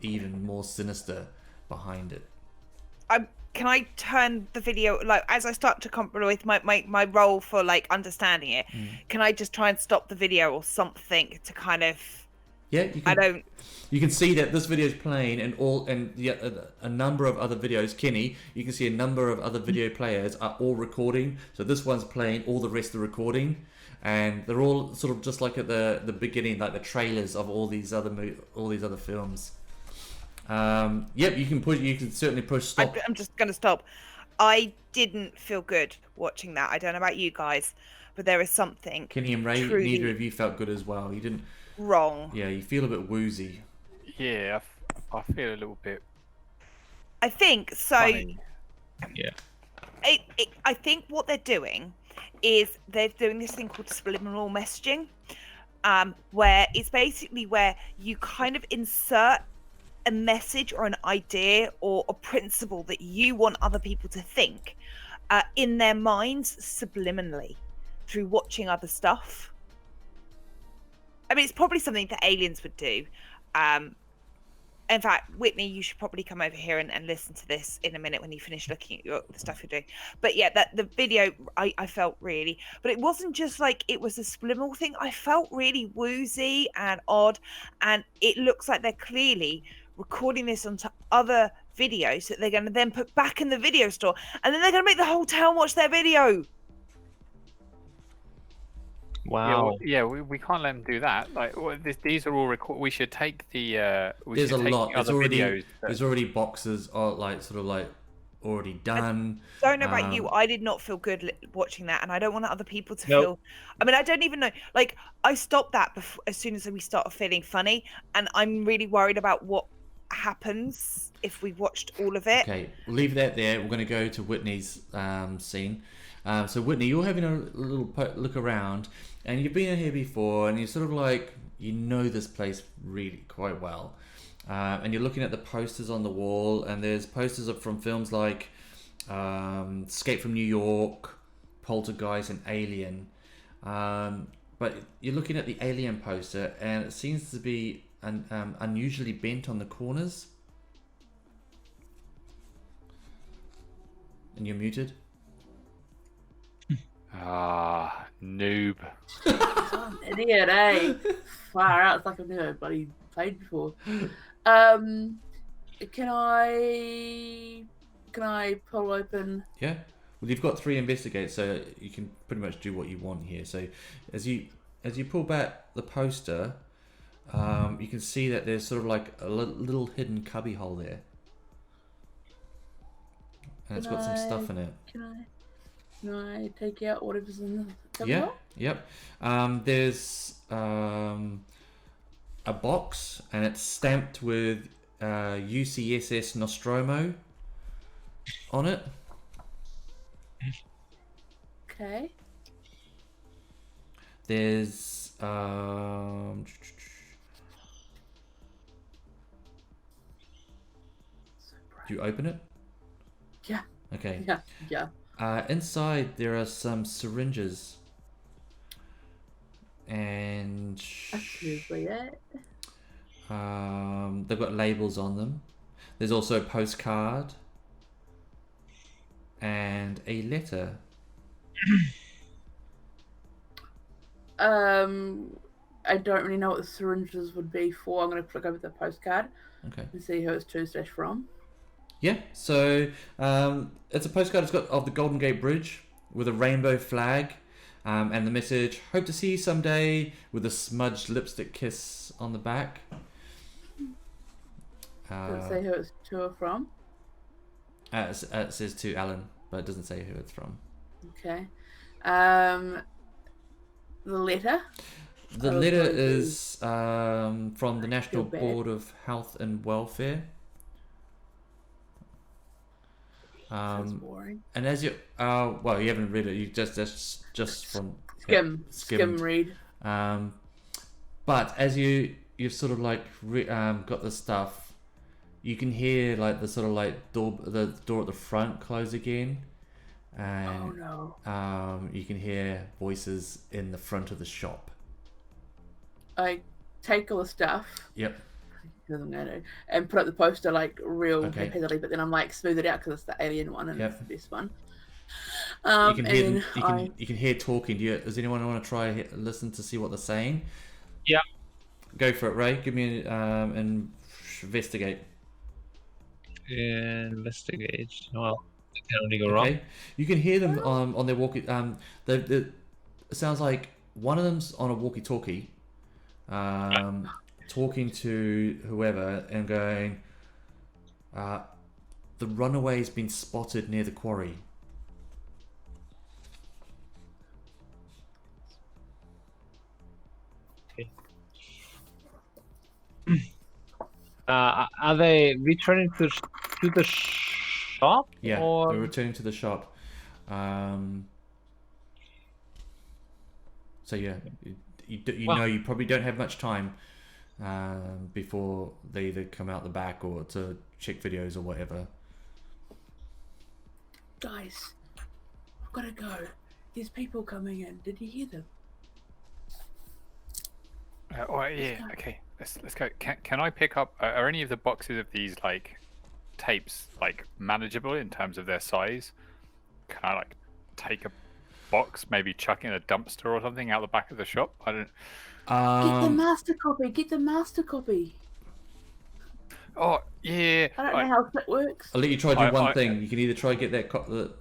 even more sinister behind it. Can I turn the video, like, as I start to comprehend with my role for like understanding it? Can I just try and stop the video or something to kind of? Yeah, you can see that this video is playing, and a number of other videos. Kenny, you can see a number of other video players are all recording. So this one's playing, all the rest are recording, and they're all sort of just like at the beginning, like the trailers of all these other films. Yep, you can certainly push stop. I'm just gonna stop. I didn't feel good watching that. I don't know about you guys, but there is something. Kenny and Ray, neither of you felt good as well. You didn't. Wrong. Yeah, you feel a bit woozy. Yeah, I feel a little bit. I think so. Funny. Yeah. I think what they're doing is they're doing this thing called subliminal messaging, where it's basically where you kind of insert a message or an idea or a principle that you want other people to think in their minds subliminally through watching other stuff. I mean, it's probably something that aliens would do. In fact, Whitney, you should probably come over here and listen to this in a minute when you finish looking at the stuff you're doing. But yeah, the video, I felt really, but it wasn't just like it was a subliminal thing. I felt really woozy and odd, and it looks like they're clearly recording this onto other videos that they're going to then put back in the video store, and then they're going to make the whole town watch their video. Wow. We can't let them do that. Like, these are all record. We should take the. There's a lot. Videos there's already boxes like sort of like already done. I don't know about you. I did not feel good watching that, and I don't want other people to feel. I mean, I don't even know. Like, I stopped that as soon as we started feeling funny, and I'm really worried about what happens if we watched all of it. Okay, we'll leave that there. We're going to go to Whitney's scene. So Whitney, you're having a little look around, and you've been in here before, and you're sort of like, you know this place really quite well, and you're looking at the posters on the wall, and there's posters from films like Escape from New York, Poltergeist, and Alien, but you're looking at the Alien poster, and it seems to be unusually bent on the corners. and you're muted. Ah, noob. I'm an idiot, eh? Far out. It's like I've never bloody played before. Can I pull open? Yeah. Well, you've got 3 investigate, so you can pretty much do what you want here. So as you pull back the poster, you can see that there's sort of like a little hidden cubby hole there, and it's got some stuff in it. Can I take out whatever's in the cubby Yeah. hole? Yep. There's a box, and it's stamped with UCSS Nostromo on it. Okay. There's do you open it? Yeah. Okay. Yeah. Inside there are some syringes, and That's usually it. they've got labels on them. There's also a postcard and a letter. I don't really know what the syringes would be for. I'm going to flick over the postcard Okay. and see who it's to / from. Yeah, so it's a postcard. It's got of the Golden Gate Bridge with a rainbow flag, and the message "Hope to see you someday" with a smudged lipstick kiss on the back. Does it say who it's to or from? It says to Alan, but it doesn't say who it's from. Okay. The letter. The Oh, letter sorry, is from the National bad. Board of Health and Welfare. Sounds boring. And as you, well, you haven't read it. You just from Skim skimmed. read. But as you've sort of like got the stuff, you can hear like the sort of like the door at the front close again, and Oh no. you can hear voices in the front of the shop. I take all the stuff. Yep. Because I'm going to, and put up the poster like real Okay. haphazardly, but then I'm like smooth it out because it's the alien one and Yep. it's the best one. You can hear and them, you can hear talking. Does anyone want to try listen to see what they're saying? Yeah. Go for it, Ray. Give me an investigate. Investigate. Well, it can only go wrong. You can hear them on their walkie. It sounds like one of them's on a walkie-talkie, talking to whoever and going, "The runaway's been spotted near the quarry." Are they returning to the shop? Yeah, Or... they're returning to the shop. So yeah, you know you probably don't have much time before they either come out the back or to check videos or whatever. guys, I've got to go. There's people coming in. Did you hear them? Yeah. Okay. Let's go. Can I pick up? Are any of the boxes of these like tapes like manageable in terms of their size? Can I like take a box, maybe chuck it in a dumpster or something out the back of the shop? I don't. Get the master copy. Get the master copy. Oh yeah. I don't know how that works. I'll let you try do one thing. You can either try get that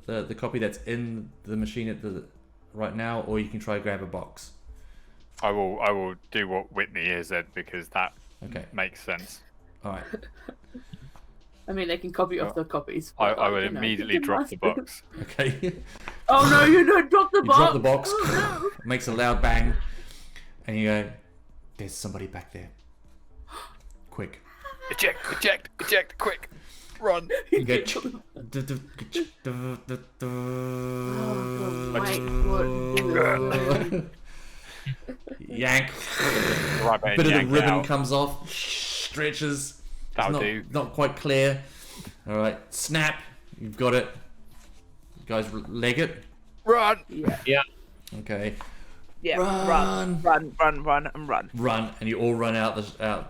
the copy that's in the machine at the right now, or you can try grab a box. I will do what Whitney is said because that makes sense. All right. I mean, they can copy off the copies. I would immediately drop the box. Okay. Oh no! You don't drop the You box. drop the box. Oh, no. It makes a loud bang, and you go, "There's somebody back there. Quick!" Eject! Quick, run! You go. Yank. Right, A bit of the ribbon comes off, stretches. That'll do. Not quite clear. All right, snap. You've got it. You guys leg it. Run! Yeah. Okay. Yeah, Run. run. Run, and you all run out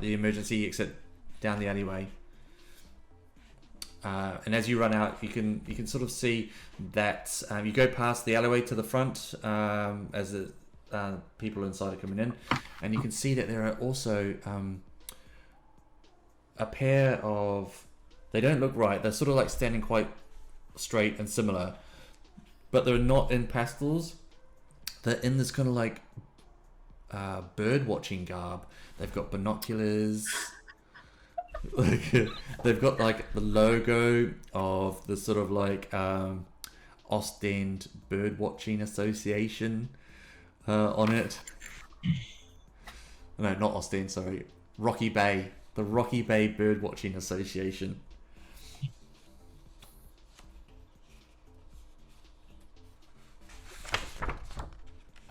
the emergency exit down the alleyway. and as you run out, you can sort of see that you go past the alleyway to the front as the people inside are coming in, and you can see that there are also a pair of, they don't look right, they're sort of like standing quite straight and similar, but they're not in pastels. They're in this kind of like bird watching garb. They've got binoculars. Like, they've got like the logo of the sort of like Ostend Bird Watching Association on it. No, not Ostend, sorry. Rocky Bay. The Rocky Bay Bird Watching Association. What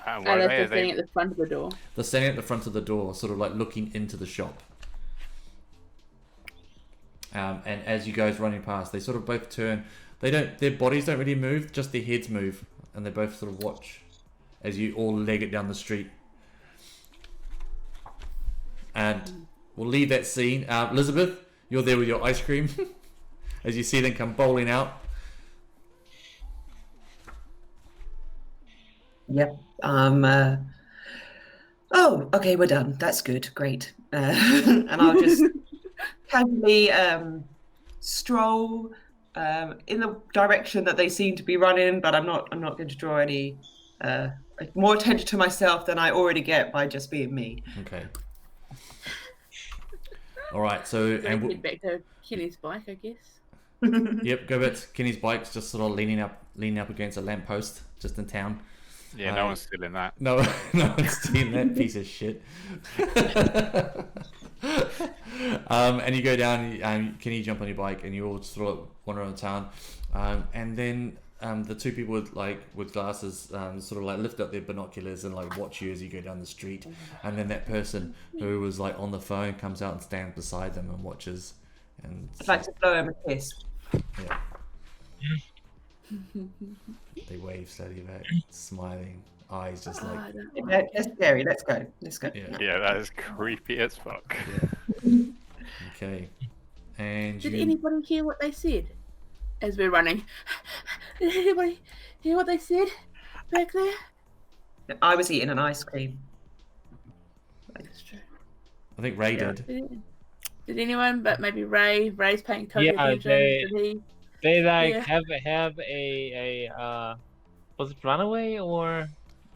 Oh, are they're they? just standing at the front of the door. They're standing at the front of the door, sort of like looking into the shop. And as you guys running past, they sort of both turn. Their bodies don't really move, just their heads move, and they both sort of watch as you all leg it down the street. And we'll leave that scene. Elizabeth, you're there with your ice cream as you see them come bowling out. Yep. Oh, okay, we're done. That's good. Great. And I'll just casually stroll in the direction that they seem to be running, but I'm not going to draw any more attention to myself than I already get by just being me. Okay. All right. So So and head back to Kenny's bike, I guess. yep, go back. Kenny's bike's just sort of leaning up against a lamppost just in town. Yeah, no one's stealing that. No, no one's stealing that piece of shit. And you go down, and Kenny jump on your bike, and you all sort of wander around town, and then the two people with glasses sort of like lift up their binoculars and like watch you as you go down the street, and then that person who was like on the phone comes out and stands beside them and watches, and I'd like to blow him a kiss. yeah. They wave slowly back, smiling, eyes just like, Yeah, that's scary. Let's go. Let's go. yeah. Yeah, that is creepy as fuck. Yeah. Okay. And Did you, anybody hear what they said as we're running? Did anybody hear what they said back there? I was eating an ice cream. That's true. I think Ray Yeah. did. Did anyone? But maybe Ray. Ray's paying total Yeah, attention. they- Did he? They like Yeah. have a was it runaway or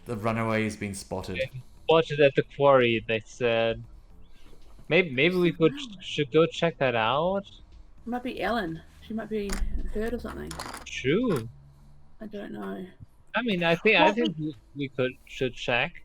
The runaway has been spotted. spotted at the quarry? They said maybe we should go check that out. Might be Ellen. She might be hurt or something. True. I don't know. I mean, I think we should check.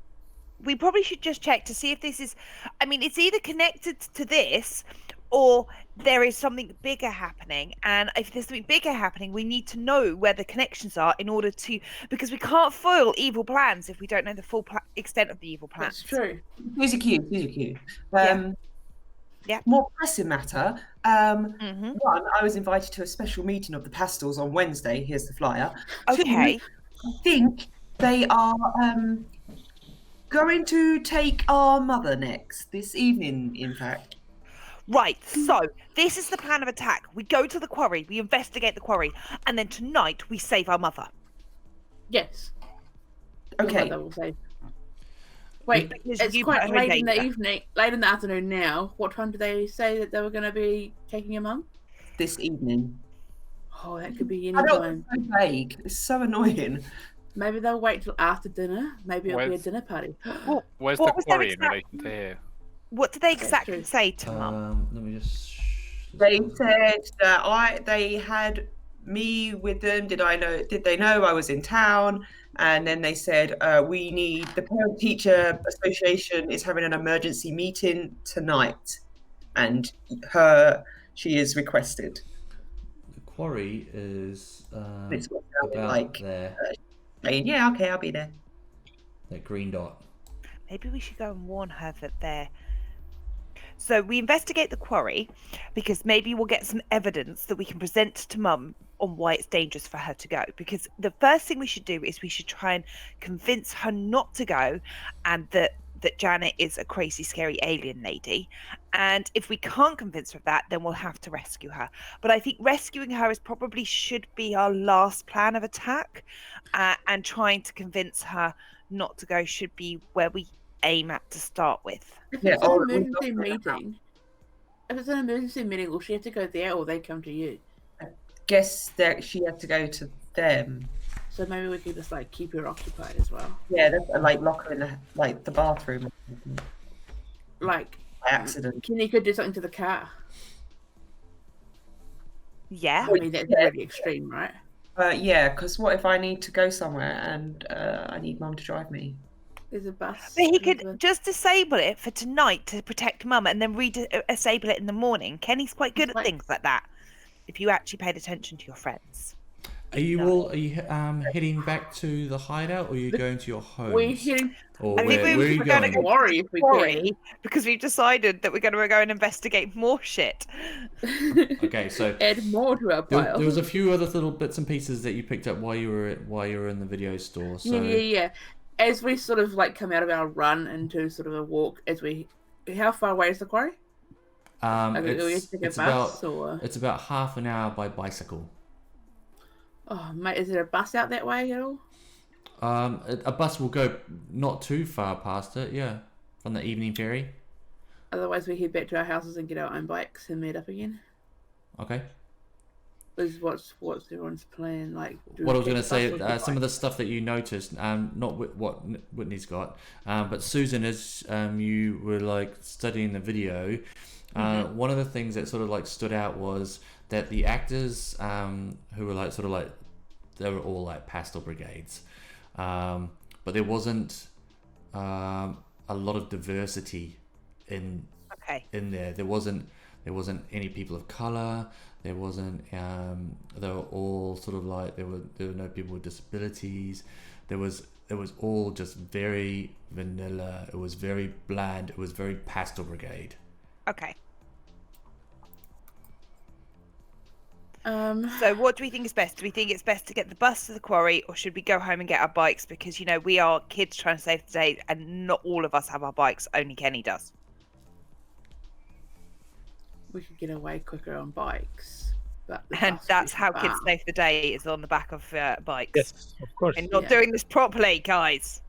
We probably should just check to see if this is. I mean, it's either connected to this, or there is something bigger happening. And if there's something bigger happening, we need to know where the connections are in order to, because we can't foil evil plans if we don't know the full extent of the evil plans. That's true. Here's a cue. Here's a cue. Yeah. More pressing matter. Mhm. One, I was invited to a special meeting of the pastels on Wednesday. Here's the flyer. Okay. Two, I think they are going to take our mother next this evening. In fact. Right, so this is the plan of attack. We go to the quarry, we investigate the quarry, and then tonight we save our mother. Yes. Your Okay. mother will say. Wait, Because it's you quite put her in late in the danger. evening, late in the afternoon now. What time did they say that they were going to be taking your mum? This evening. Oh, that could be any I don't. time. It's so vague. It's so annoying. Maybe they'll wait till after dinner. Maybe it'll be a Where's- dinner party. Well, Where's What the was their quarry in exact- relation to here? what did they That's exactly true. say to Mum? Let me just. They said that they had me with them. Did they know I was in town? And then they said the Parent Teacher Association is having an emergency meeting tonight, and she is requested. The quarry is It's what it sounded about like. there. Saying, yeah, okay, I'll be there. That green dot. Maybe we should go and warn her that they're. So we investigate the quarry because maybe we'll get some evidence that we can present to Mum on why it's dangerous for her to go. Because the first thing we should do is we should try and convince her not to go, and that that Janet is a crazy, scary alien lady. And if we can't convince her of that, then we'll have to rescue her. But I think rescuing her is probably should be our last plan of attack, and trying to convince her not to go should be where we aim at to start with. If Yeah, it's an or- emergency meeting, will she have to go there or they come to you? Guess that she had to go to them. So maybe we could just like keep her occupied as well. Yeah, like lock her in the bathroom Like by accident. Kenny could do something to the car. Yeah. I mean that's really extreme, right? Yeah, because what if I need to go somewhere and I need Mum to drive me? There's a bus. But he could just disable it for tonight to protect Mum, and then disable it in the morning. Kenny's quite good at things like that. If you actually paid attention to your friends. Are you heading back to the hideout, or are you going to your homes? We're heading. Or I think where are you we're going to going? go Worry if we Quarry, because we've decided that we're going to go and investigate more shit. Okay, so Add more to our pile. there was a few other little bits and pieces that you picked up while you were in the video store. So Yeah. As we sort of like come out of our run into sort of a walk, how far away is the quarry? it's about half an hour by bicycle. Oh mate, is there a bus out that way at all? A bus will go not too far past it, yeah, from the evening ferry. Otherwise, we head back to our houses and get our own bikes and meet up again. Okay. What's everyone's plan? Like, what I was going to say, some of the stuff that you noticed, not what Whitney's got, but Susan, as you were like studying the video, one of the things that sort of like stood out was that the actors who were like they were all like pastel brigades, but there wasn't a lot of diversity in there. There wasn't any people of color. There wasn't. They were all sort of like there were no people with disabilities. It was all just very vanilla. It was very bland. It was very pastel brigade. Okay. So what do we think is best? Do we think it's best to get the bus to the quarry, or should we go home and get our bikes? Because we are kids trying to save the day, and not all of us have our bikes. Only Kenny does. we could get away quicker on bikes, but And that's how kids save the day, is on the back of bikes. Yes, of course. And not doing this properly, guys.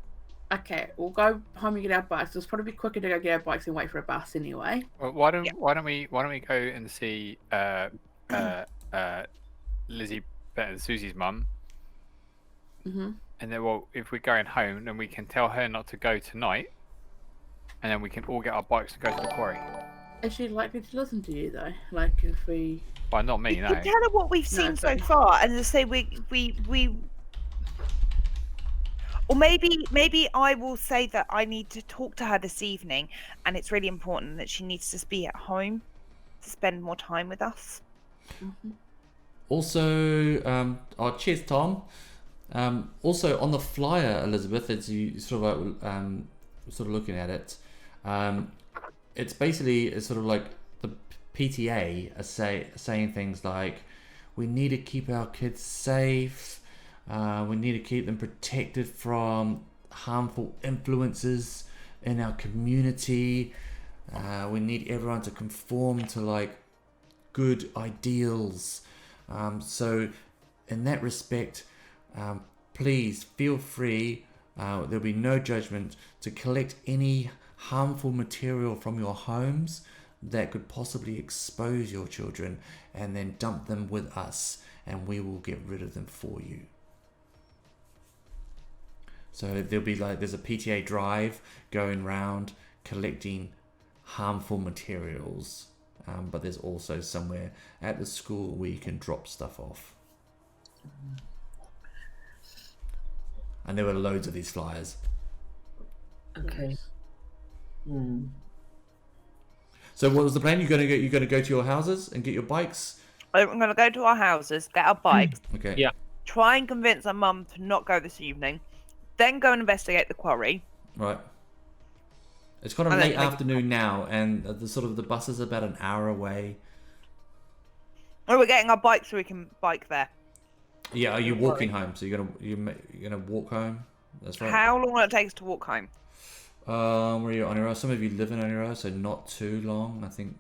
Okay, we'll go home and get our bikes. It'll probably be quicker to go get our bikes and wait for a bus anyway. Well, why don't we go and see Lizzie, Susie's mum, and then if we're going home, then we can tell her not to go tonight, and then we can all get our bikes and go to the quarry. Is she likely to listen to you though? Like if we... Well, not me, You no. can tell her what we've seen so far, and just say we. Or maybe I will say that I need to talk to her this evening, and it's really important that she needs to be at home to spend more time with us. Also, cheers, Tom. Also on the flyer, Elizabeth, as you sort of looking at it, it's basically sort of like the PTA are saying things like, we need to keep our kids safe. We need to keep them protected from harmful influences in our community. We need everyone to conform to like good ideals. So in that respect, please feel free, there'll be no judgment, to collect any harmful material from your homes that could possibly expose your children, and then dump them with us, and we will get rid of them for you. So there'll be there's a PTA drive going around collecting harmful materials, but there's also somewhere at the school where you can drop stuff off. And there were loads of these flyers. Okay. So what was the plan? You're gonna go to your houses and get your bikes? I'm going to go to our houses, get our bikes, Okay. Yeah. try and convince our mum to not go this evening, then go and investigate the quarry. Right. It's kind of And then late make- afternoon now, and the bus is about an hour away. Oh, we're getting our bikes so we can bike there. Yeah, are you walking home? So you're gonna walk home? That's right. How long will it take us to walk home? Where are you, Onira? Some of you live in Onira, so not too long. I think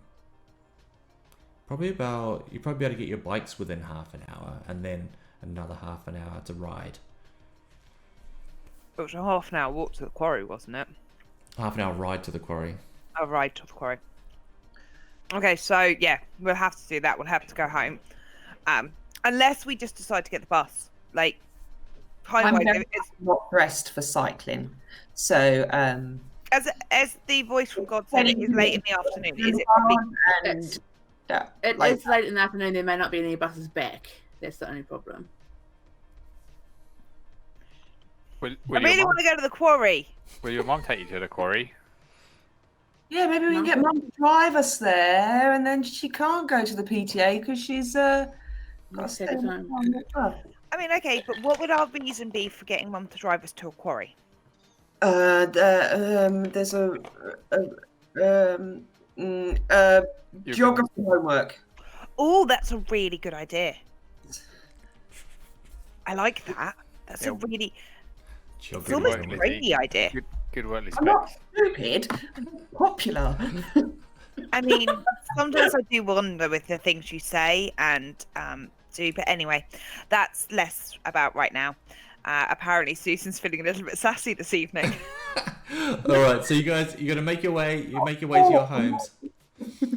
probably about, you'd probably be able to get your bikes within half an hour, and then another half an hour to ride. It was a half an hour walk to the quarry, wasn't it? Half an hour ride to the quarry. A ride to the quarry. Okay, so yeah, we'll have to do that. We'll have to go home, unless we just decide to get the bus. Like, I'm highway. very not dressed for cycling, so As the voice from God said, it is late in the afternoon. Is it probably? and It's late in the afternoon. There may not be any buses back. That's the only problem. Will I really want to go to the quarry. Will your mum take you to the quarry? yeah, maybe we can get Mum to drive us there, and then she can't go to the PTA because she's got to stay Take in her time. the car. I mean, okay, but what would our reason be for getting Mum to drive us to a quarry? There's a geography homework. Oh, that's a really good idea. I like that. That's a really. It's Geography almost a homework. crazy idea. Good work, I'm Lisbeth. not stupid. I'm popular. I mean, sometimes I do wonder with the things you say and do, but anyway, that's less about right now. Apparently, Susan's feeling a little bit sassy this evening. All right, so you guys, you're gonna make your way. You make your way to your homes.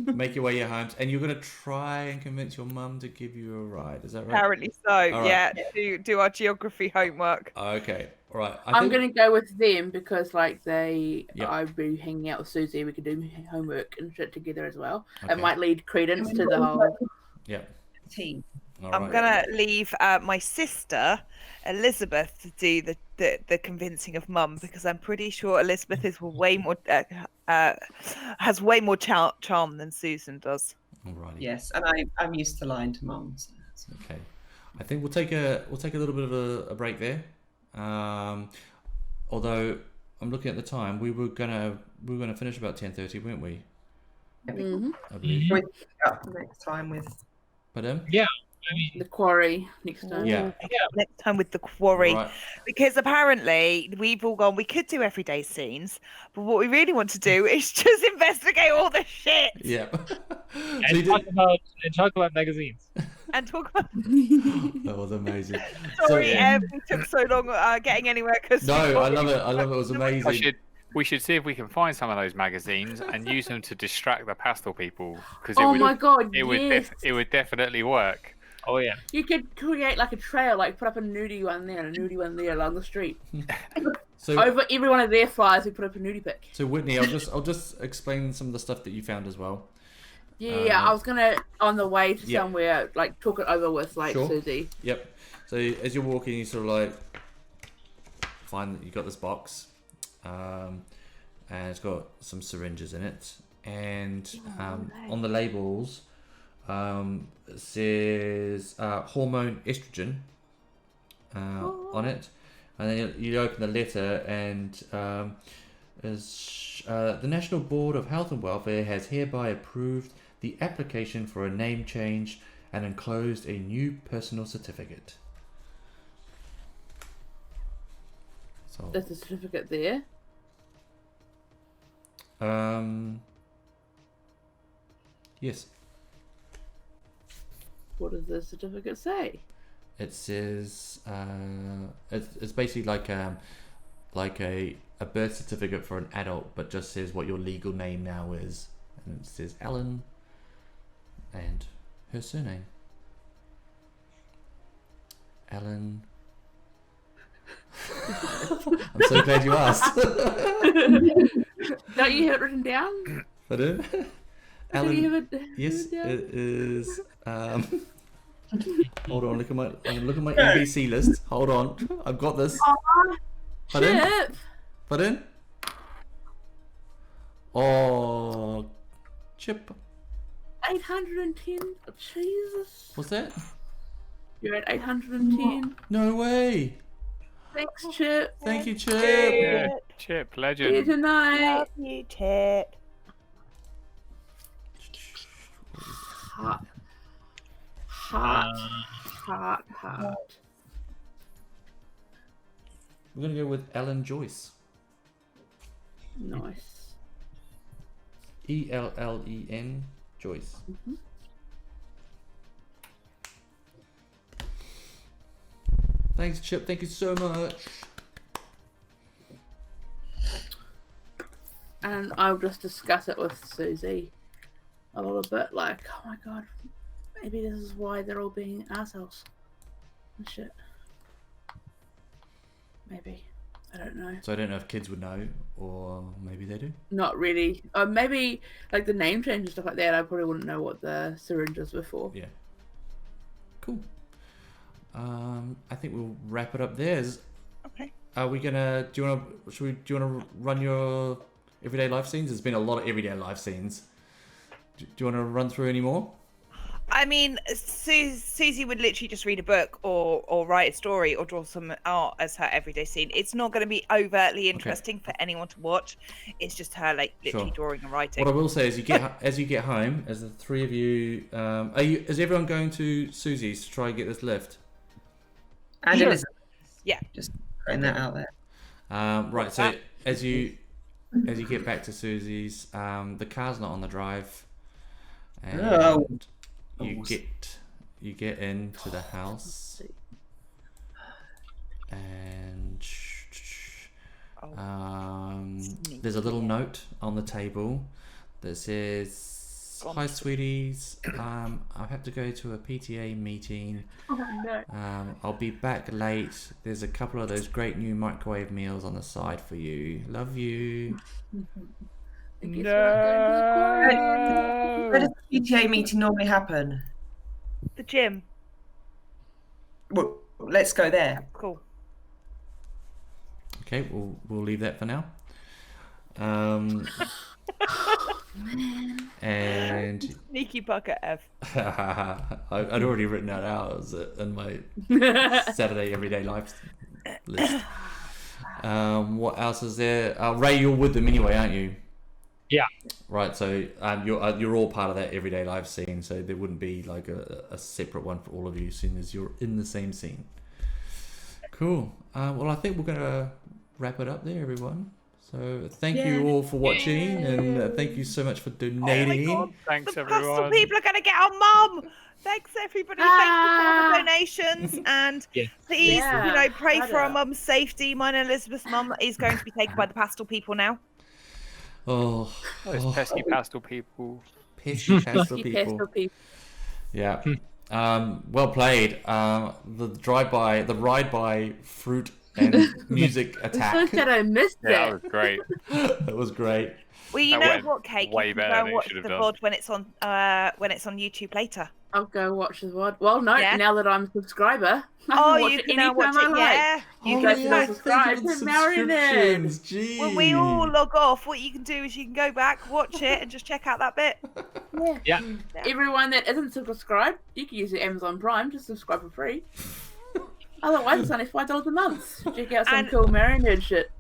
Make your way to your homes, and you're gonna try and convince your mum to give you a ride. Is that right? Apparently so. right. Yeah, do our geography homework. Okay. All right. I'm going to go with them because, like, Yep. I'd be hanging out with Susie. We could do homework and shit together as well. Okay. It might lead credence to the whole. Yeah. Team. All I'm right. gonna leave my sister Elizabeth to do the convincing of Mum because I'm pretty sure Elizabeth is way more has way more charm than Susan does. Alrighty. Yes, and I'm used to lying to Mum. So that's Okay. I think we'll take a little bit of a break there. Although I'm looking at the time, we were gonna finish about 10:30, weren't we? Mhm. I believe. We'll pick up next time with. But I mean, The quarry next time. yeah. Next time with the quarry. Right. Because apparently we've all gone, we could do everyday scenes, but what we really want to do is just investigate all the shit Yeah. and talk about magazines. and talk about. That was amazing. Sorry, So, we took so long getting anywhere because. no, I love it. I love it. It was amazing. We should see if we can find some of those magazines and use them to distract the pastel people because Oh my god! it would Yes. it would definitely work. Oh yeah. You could create like a trail, like put up a nudie one there and a nudie one there along the street. So, Over every one of their flyers, we put up a nudie pic. so Whitney, I'll just explain some of the stuff that you found as well. Yeah, I was gonna on the way to yeah. somewhere like talk it over with like Sure. Susie. Yep. So as you're walking, you sort of like find that you got this box, and it's got some syringes in it, and on the labels, it says hormone estrogen on it, and then you open the letter, and the National Board of Health and Welfare has hereby approved the application for a name change and enclosed a new personal certificate. So, There's a certificate there. yes, What does the certificate say? it says it's basically like a birth certificate for an adult, but just says what your legal name now is, and it says Ellen and her surname. Ellen. I'm so glad you asked. Don't you have it written down? Pardon? Don't you Ellen. have it Yes, written down? it is. Hold on, look at my NBC list. Hold on, I've got this. Pardon? Chip. Pardon? Oh, Chip. 810. Oh, Jesus. What's that? You're at 810. No way. Thanks, Chip. Thank you, Chip. Yeah, Chip, See you legend. tonight. Love you, Chip. Heart. Heart. We're gonna go with Ellen Joyce. Nice. ELLEN Joyce. Thanks, Chip. Thank you so much. And I'll just discuss it with Susie a little bit, like, oh my god, maybe this is why they're all being assholes and shit. Maybe. I don't know. So I don't know if kids would know, or maybe they do. Not really. Maybe like the name change and stuff like that. I probably wouldn't know what the syringes were for. Yeah. Cool. I think we'll wrap it up there. Okay. Are we gonna? Do you wanna run your everyday life scenes? There's been a lot of everyday life scenes. Do you want to run through any more? I mean, Susie would literally just read a book or write a story or draw some art as her everyday scene. It's not going to be overtly interesting for anyone to watch. It's just her like literally drawing and writing. What I will say is, as you get home, as the three of you, is everyone going to Susie's to try and get this lift? And Sure. Elizabeth. Yeah. Just putting that out there. Right. So as you get back to Susie's, the car's not on the drive, and you get into the house, and there's a little note on the table that says, "Hi, sweeties. I have to go to a PTA meeting. Oh no. I'll be back late. There's a couple of those great new microwave meals on the side for you. Love you." I guess we're not going to the aquarium. Where does the PTA meeting normally happen? The gym. Well, let's go there. Cool. Okay, we'll leave that for now. And Sneaky bucket, Ev. I'd already written that out as in my Saturday everyday life list. What else is there? Ray, you're with them anyway, aren't you? Yeah. Right. So you're all part of that everyday life scene. So there wouldn't be like a separate one for all of you, seeing as you're in the same scene. Cool. Well, I think we're gonna wrap it up there, everyone. So thank you all for watching, and thank you so much for donating. Oh my God. Thanks, The everyone. postal people are going to get our mum. Thanks, everybody. Thank you for all the donations. And Yeah. please, Yeah. pray for our Hello. mum's safety. Mine and Elizabeth's mum is going to be taken by the pastel people now. Oh, Those pesky pastel people. pesky pastel You people. pestle people. Yeah. Well played. The ride by fruit and music I'm so attack. sad I missed Yeah, it. that was great. That was great. Well, you That know went what, Kate? way You can better go than and it watch should the have done. VOD when it's on YouTube later. I'll go watch the VOD. Well, no, Yeah. now that I'm a subscriber, I Oh, can watch you it can now anytime watch I it. like. Yeah. You Oh, guys can can go- also subscribe thank you for to the Marinade. subscriptions. Gee. When we all log off, what you can do is you can go back, watch it, and just check out that bit. Yeah. Everyone that isn't subscribed, you can use your Amazon Prime to subscribe for free. Otherwise, it's only $5 a month. Check out some And- cool Marinade shit.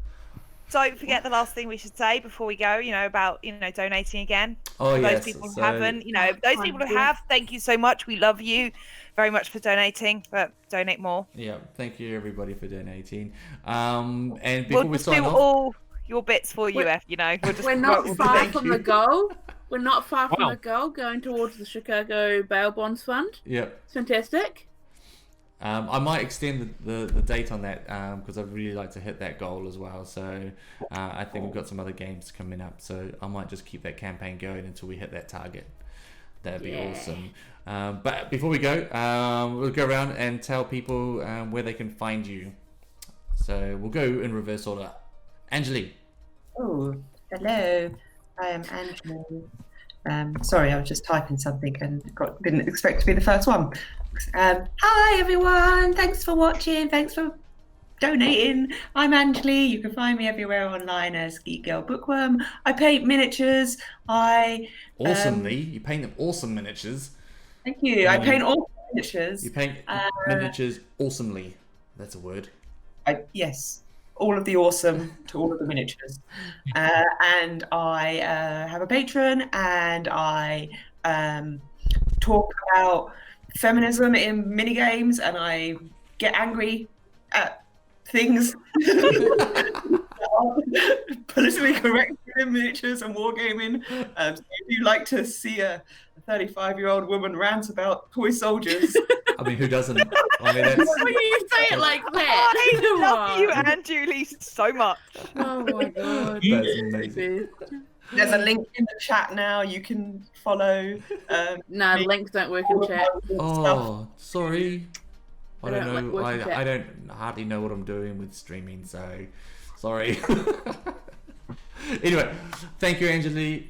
Don't forget the last thing we should say before we go, about, donating again. Oh For yes. those people who so- haven't, those Oh, people who yeah. have, thank you so much. We love you very much for donating, but donate more. Yeah. Thank you everybody for donating. And before We'll we just sign do off, all your bits for you, We're- F, We'll just, We're not we'll far thank from you. the goal. We're not far from Wow. the goal going towards the Chicago Bail Bonds Fund. yeah. It's fantastic. I might extend the date on that because I'd really like to hit that goal as well. So I think we've got some other games coming up. So I might just keep that campaign going until we hit that target. That'd be Yeah. awesome. But before we go, we'll go around and tell people where they can find you. So we'll go in reverse order. Angeli. Oh, hello. I am Angela. Sorry, I was just typing something and didn't expect to be the first one. Hi everyone, thanks for watching, thanks for donating. I'm Angeli. You can find me everywhere online as Geek Girl Bookworm. I paint miniatures. Awesomely. You paint them awesome miniatures. Thank you. I Mm. paint all miniatures. You paint miniatures awesomely. That's a word. Yes, all of the awesome to all of the miniatures. And I have a patron, and I talk about feminism in minigames, and I get angry at things that politically correct miniatures and wargaming. So if you like to see a 35-year-old woman rant about toy soldiers, I mean, who doesn't? I mean, that's When you say it like that, I come love you on. and Julie so much. Oh my god. that's amazing. there's a link in the chat now. You can follow. No, me. links don't work in chat. Oh, sorry. I I don't don't like know. working chat. I don't hardly know what I'm doing with streaming, so sorry. Anyway, thank you, Angeli.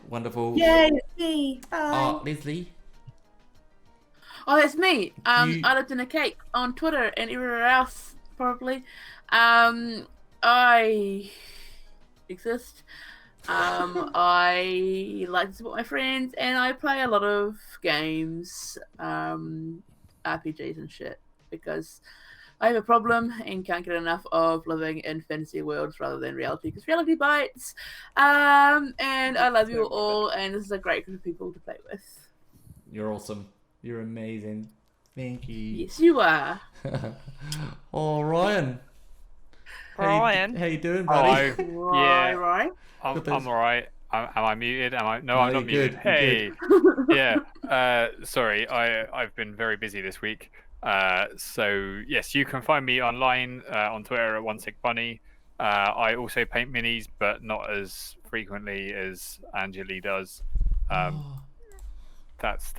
Wonderful. Yay, it's me. Bye. Leslie. Oh, that's me. You- I lived in a cake on Twitter and everywhere else, probably. I exist. I like to support my friends, and I play a lot of games, RPGs and shit, because I have a problem and can't get enough of living in fantasy worlds rather than reality, because reality bites. And I love you all, and this is a great group of people to play with. You're awesome. You're amazing. Thank you. Yes, you are. Oh, Ryan. Ryan. How you doing, buddy? Hello. Yeah. Right. I'm Good, thanks. all right. Am I muted? No, No, I'm not you're muted. good, Hey. you're Yeah. Sorry, I've been very busy this week. So yes, you can find me online on Twitter at OneSickBunny. I also paint minis, but not as frequently as Angeli does. Oh, That's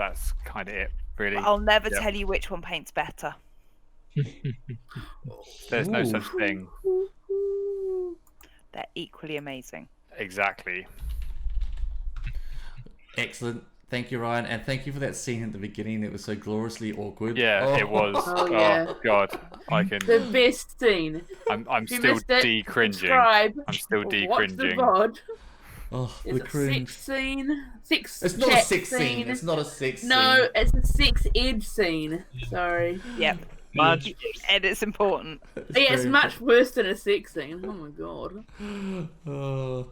kind of it, really. I'll never Yeah. tell you which one paints better. There's no Ooh. such thing. They're equally amazing. Exactly. excellent. Thank you, Ryan, and thank you for that scene at the beginning. It was so gloriously awkward. Yeah, Oh. it was. Oh, yeah. Oh God, I can. The best scene. I'm If you still missed it, de-cringing. subscribe. I'm still Watch the de-cringing. VOD. Oh, It's the a cringe. sex scene. Sex It's not a chat sex scene. It's not a sex scene. No, it's a sex edge scene. Sorry. Yep. Much And it's important. Yeah, it's very much worse than a sex scene. Oh my god. Oh,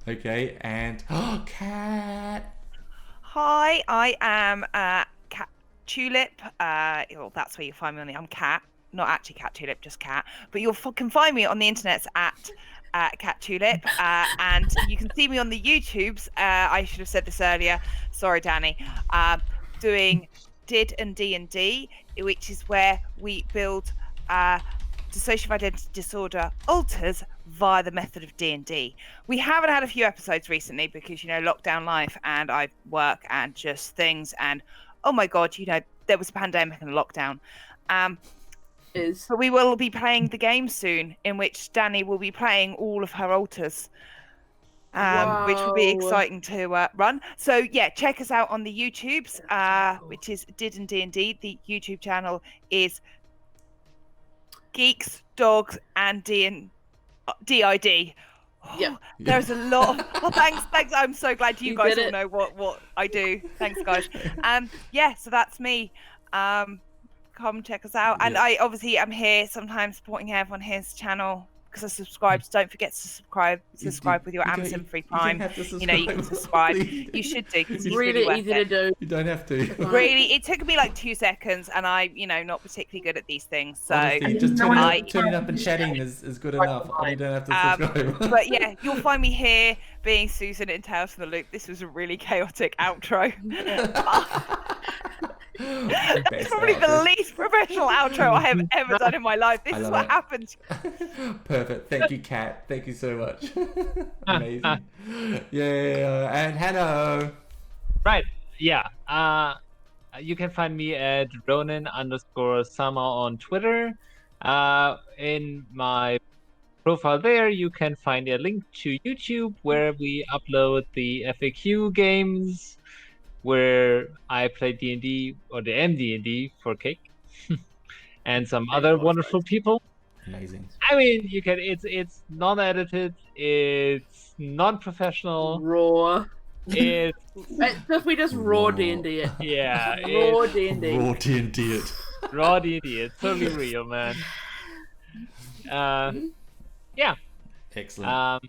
okay, and Cat. Hi, I am Cat Tulip. Well, that's where you find me on the. I'm Cat, not actually Cat Tulip, just Cat. But you can find me on the internet at Cat Tulip, and you can see me on the YouTubes. I should have said this earlier. Sorry, Danny. Doing Did and D&D, which is where we build dissociative identity disorder alters via the method of D&D. We haven't had a few episodes recently because, lockdown life and I work and just things. And, oh my God, there was a pandemic and a lockdown. But we will be playing the game soon, in which Danny will be playing all of her alters. Which will be Wow. exciting to run. So yeah, check us out on the YouTubes, which is Did and D&D. The YouTube channel is Geeks, Dogs, and DID. Yep. There's a lot of... Oh, thanks. I'm so glad you You guys did all it. know what I do. Thanks, guys. Yeah, so that's me. Come check us out. And Yeah. I obviously am here sometimes supporting Ev on his channel because I subscribed. Don't forget to subscribe with your Amazon free Prime. You can subscribe. You should do because it's really Really worth easy it. to do. You don't have to. Really, it took me like 2 seconds, and I, not particularly good at these things. So, Honestly, just No one turning up and chatting is good enough. You don't have to subscribe. but yeah, you'll find me here being Susan in Tales from the Loop. This was a really chaotic outro. That's probably the least professional outro I have ever done in my life. This I is love what it. happens. Perfect. Thank you, Kat. Thank you so much. Amazing. Yeah. And Hanno. right. Yeah. You can find me at Ronin_Summer on Twitter. In my profile there, you can find a link to YouTube where we upload the FAQ games, where I play D&D or the MD&D for Cake, and some other wonderful people. Amazing. I mean, you can. It's non-edited. It's non-professional. Raw. It's If we just raw D&D it. yeah. Raw It's D&D. Raw D&D it. raw D&D. It's totally real, man. Yeah. Excellent.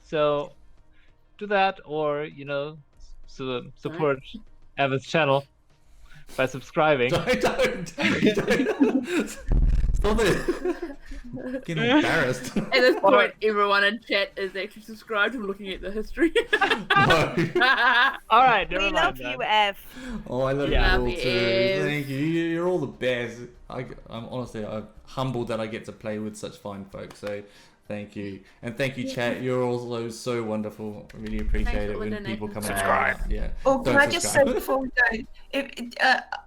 So do that, or support Evan's channel by subscribing. Don't. Stop it. Getting embarrassed. At this point, everyone in chat is actually subscribed and looking at the history. No. All right, never We mind love then. you, Ev. Oh, I love Yeah. you all Love you, too. Eve. Thank you. You're all the best. I'm honestly, I'm humbled that I get to play with such fine folks. So, thank you, and thank you, chat. You're also so wonderful. I really appreciate Thanks it for when the people come donations. and Subscribe. yeah. Oh, can Don't I just say subscribe. before we go,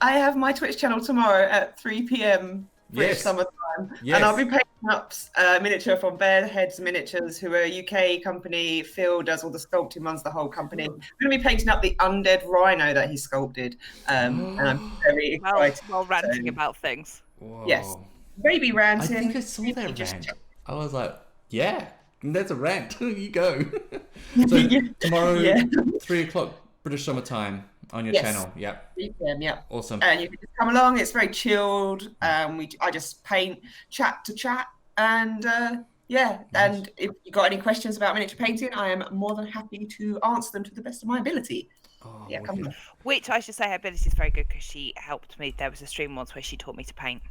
I have my Twitch channel tomorrow at 3 p.m. British Yes. Summer Time, Yes. and I'll be painting up miniature from Bearheads Miniatures, who are a UK company. Phil does all the sculpting, runs the whole company. I'm going to be painting up the undead rhino that he sculpted, and I'm very Well, excited. while ranting So, about things. Whoa. Yes. Baby I ranting. think I saw Maybe that just rant. I was like, yeah, that's a rant. You go. So tomorrow, Yeah. 3 o'clock British Summer Time on your Yes. channel. Yeah, 3 p.m. Yeah. awesome. And you can just come along. It's very chilled. I just paint, chat to chat, and yeah. And if you got any questions about miniature painting, I am more than happy to answer them to the best of my ability. Oh, Yeah, come wicked. on. Which I should say, her ability is very good because she helped me. There was a stream once where she taught me to paint.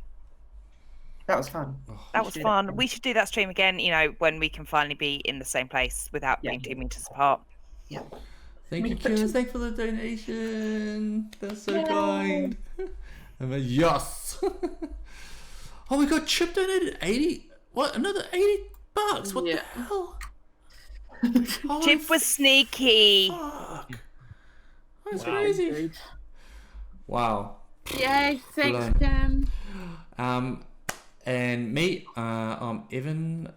That was fun. Oh, That We was should do fun. that. We should do that stream again. You know, when we can finally be in the same place without Yeah. being 2 meters apart. Yeah. thank you, Me too. Kira. Thanks for the donation. That's so Yay. kind. I'm a yes. Oh, we got Chip donated 80. What? Another $80? What Yeah. the hell? Holy Chip was sneaky. fuck. That's Wow. crazy. Wow. Yay, thanks, Blown. Cam. And me, I'm Evan,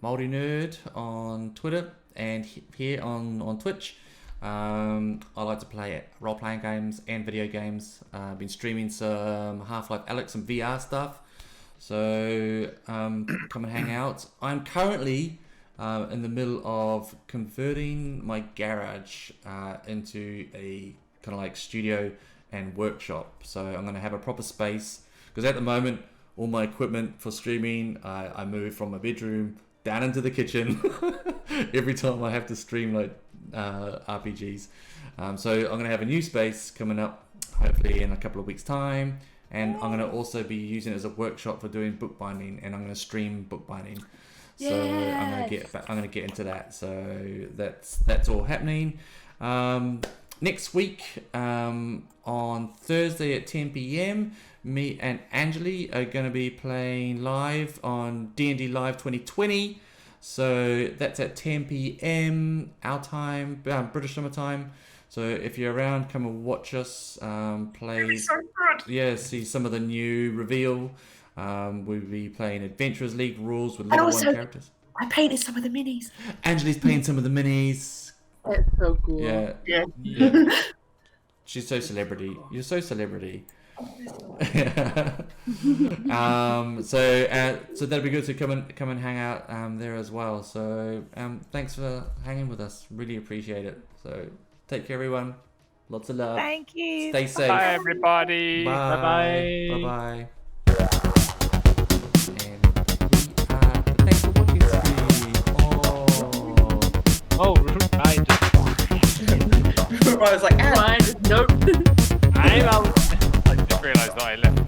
Māori Nerd on Twitter and here on Twitch. I like to play role-playing games and video games. I've been streaming some Half-Life Alyx and VR stuff. So come and hang out. I'm currently in the middle of converting my garage into a kind of like studio and workshop. So I'm going to have a proper space because at the moment all my equipment for streaming I move from my bedroom down into the kitchen every time I have to stream like RPGs. So I'm going to have a new space coming up hopefully in a couple of weeks time, and I'm going to also be using it as a workshop for doing bookbinding, and I'm going to stream bookbinding. So I'm going to get into that. So that's all happening. Next week, on Thursday at 10 p.m, me and Angeli are going to be playing live on D&D Live 2020. So that's at 10 p.m. our time, British Summer Time. So if you're around, come and watch us play. So good. Yeah, see some of the new reveal. We'll be playing Adventurers League rules with And level also- 1 characters. I painted some of the minis. Angeli's playing some of the minis. That's so cool. Yeah. Yeah. Yeah. She's so celebrity. You're so celebrity. So that'd be good to come and hang out there as well. So thanks for hanging with us. Really appreciate it. So take care, everyone. Lots of love. Thank you. Stay safe. Bye, everybody. Bye. Bye-bye. Bye. And thanks for watching, Steve. Oh, right. I was like, Fine. Nope. I'm out. I just realised that I left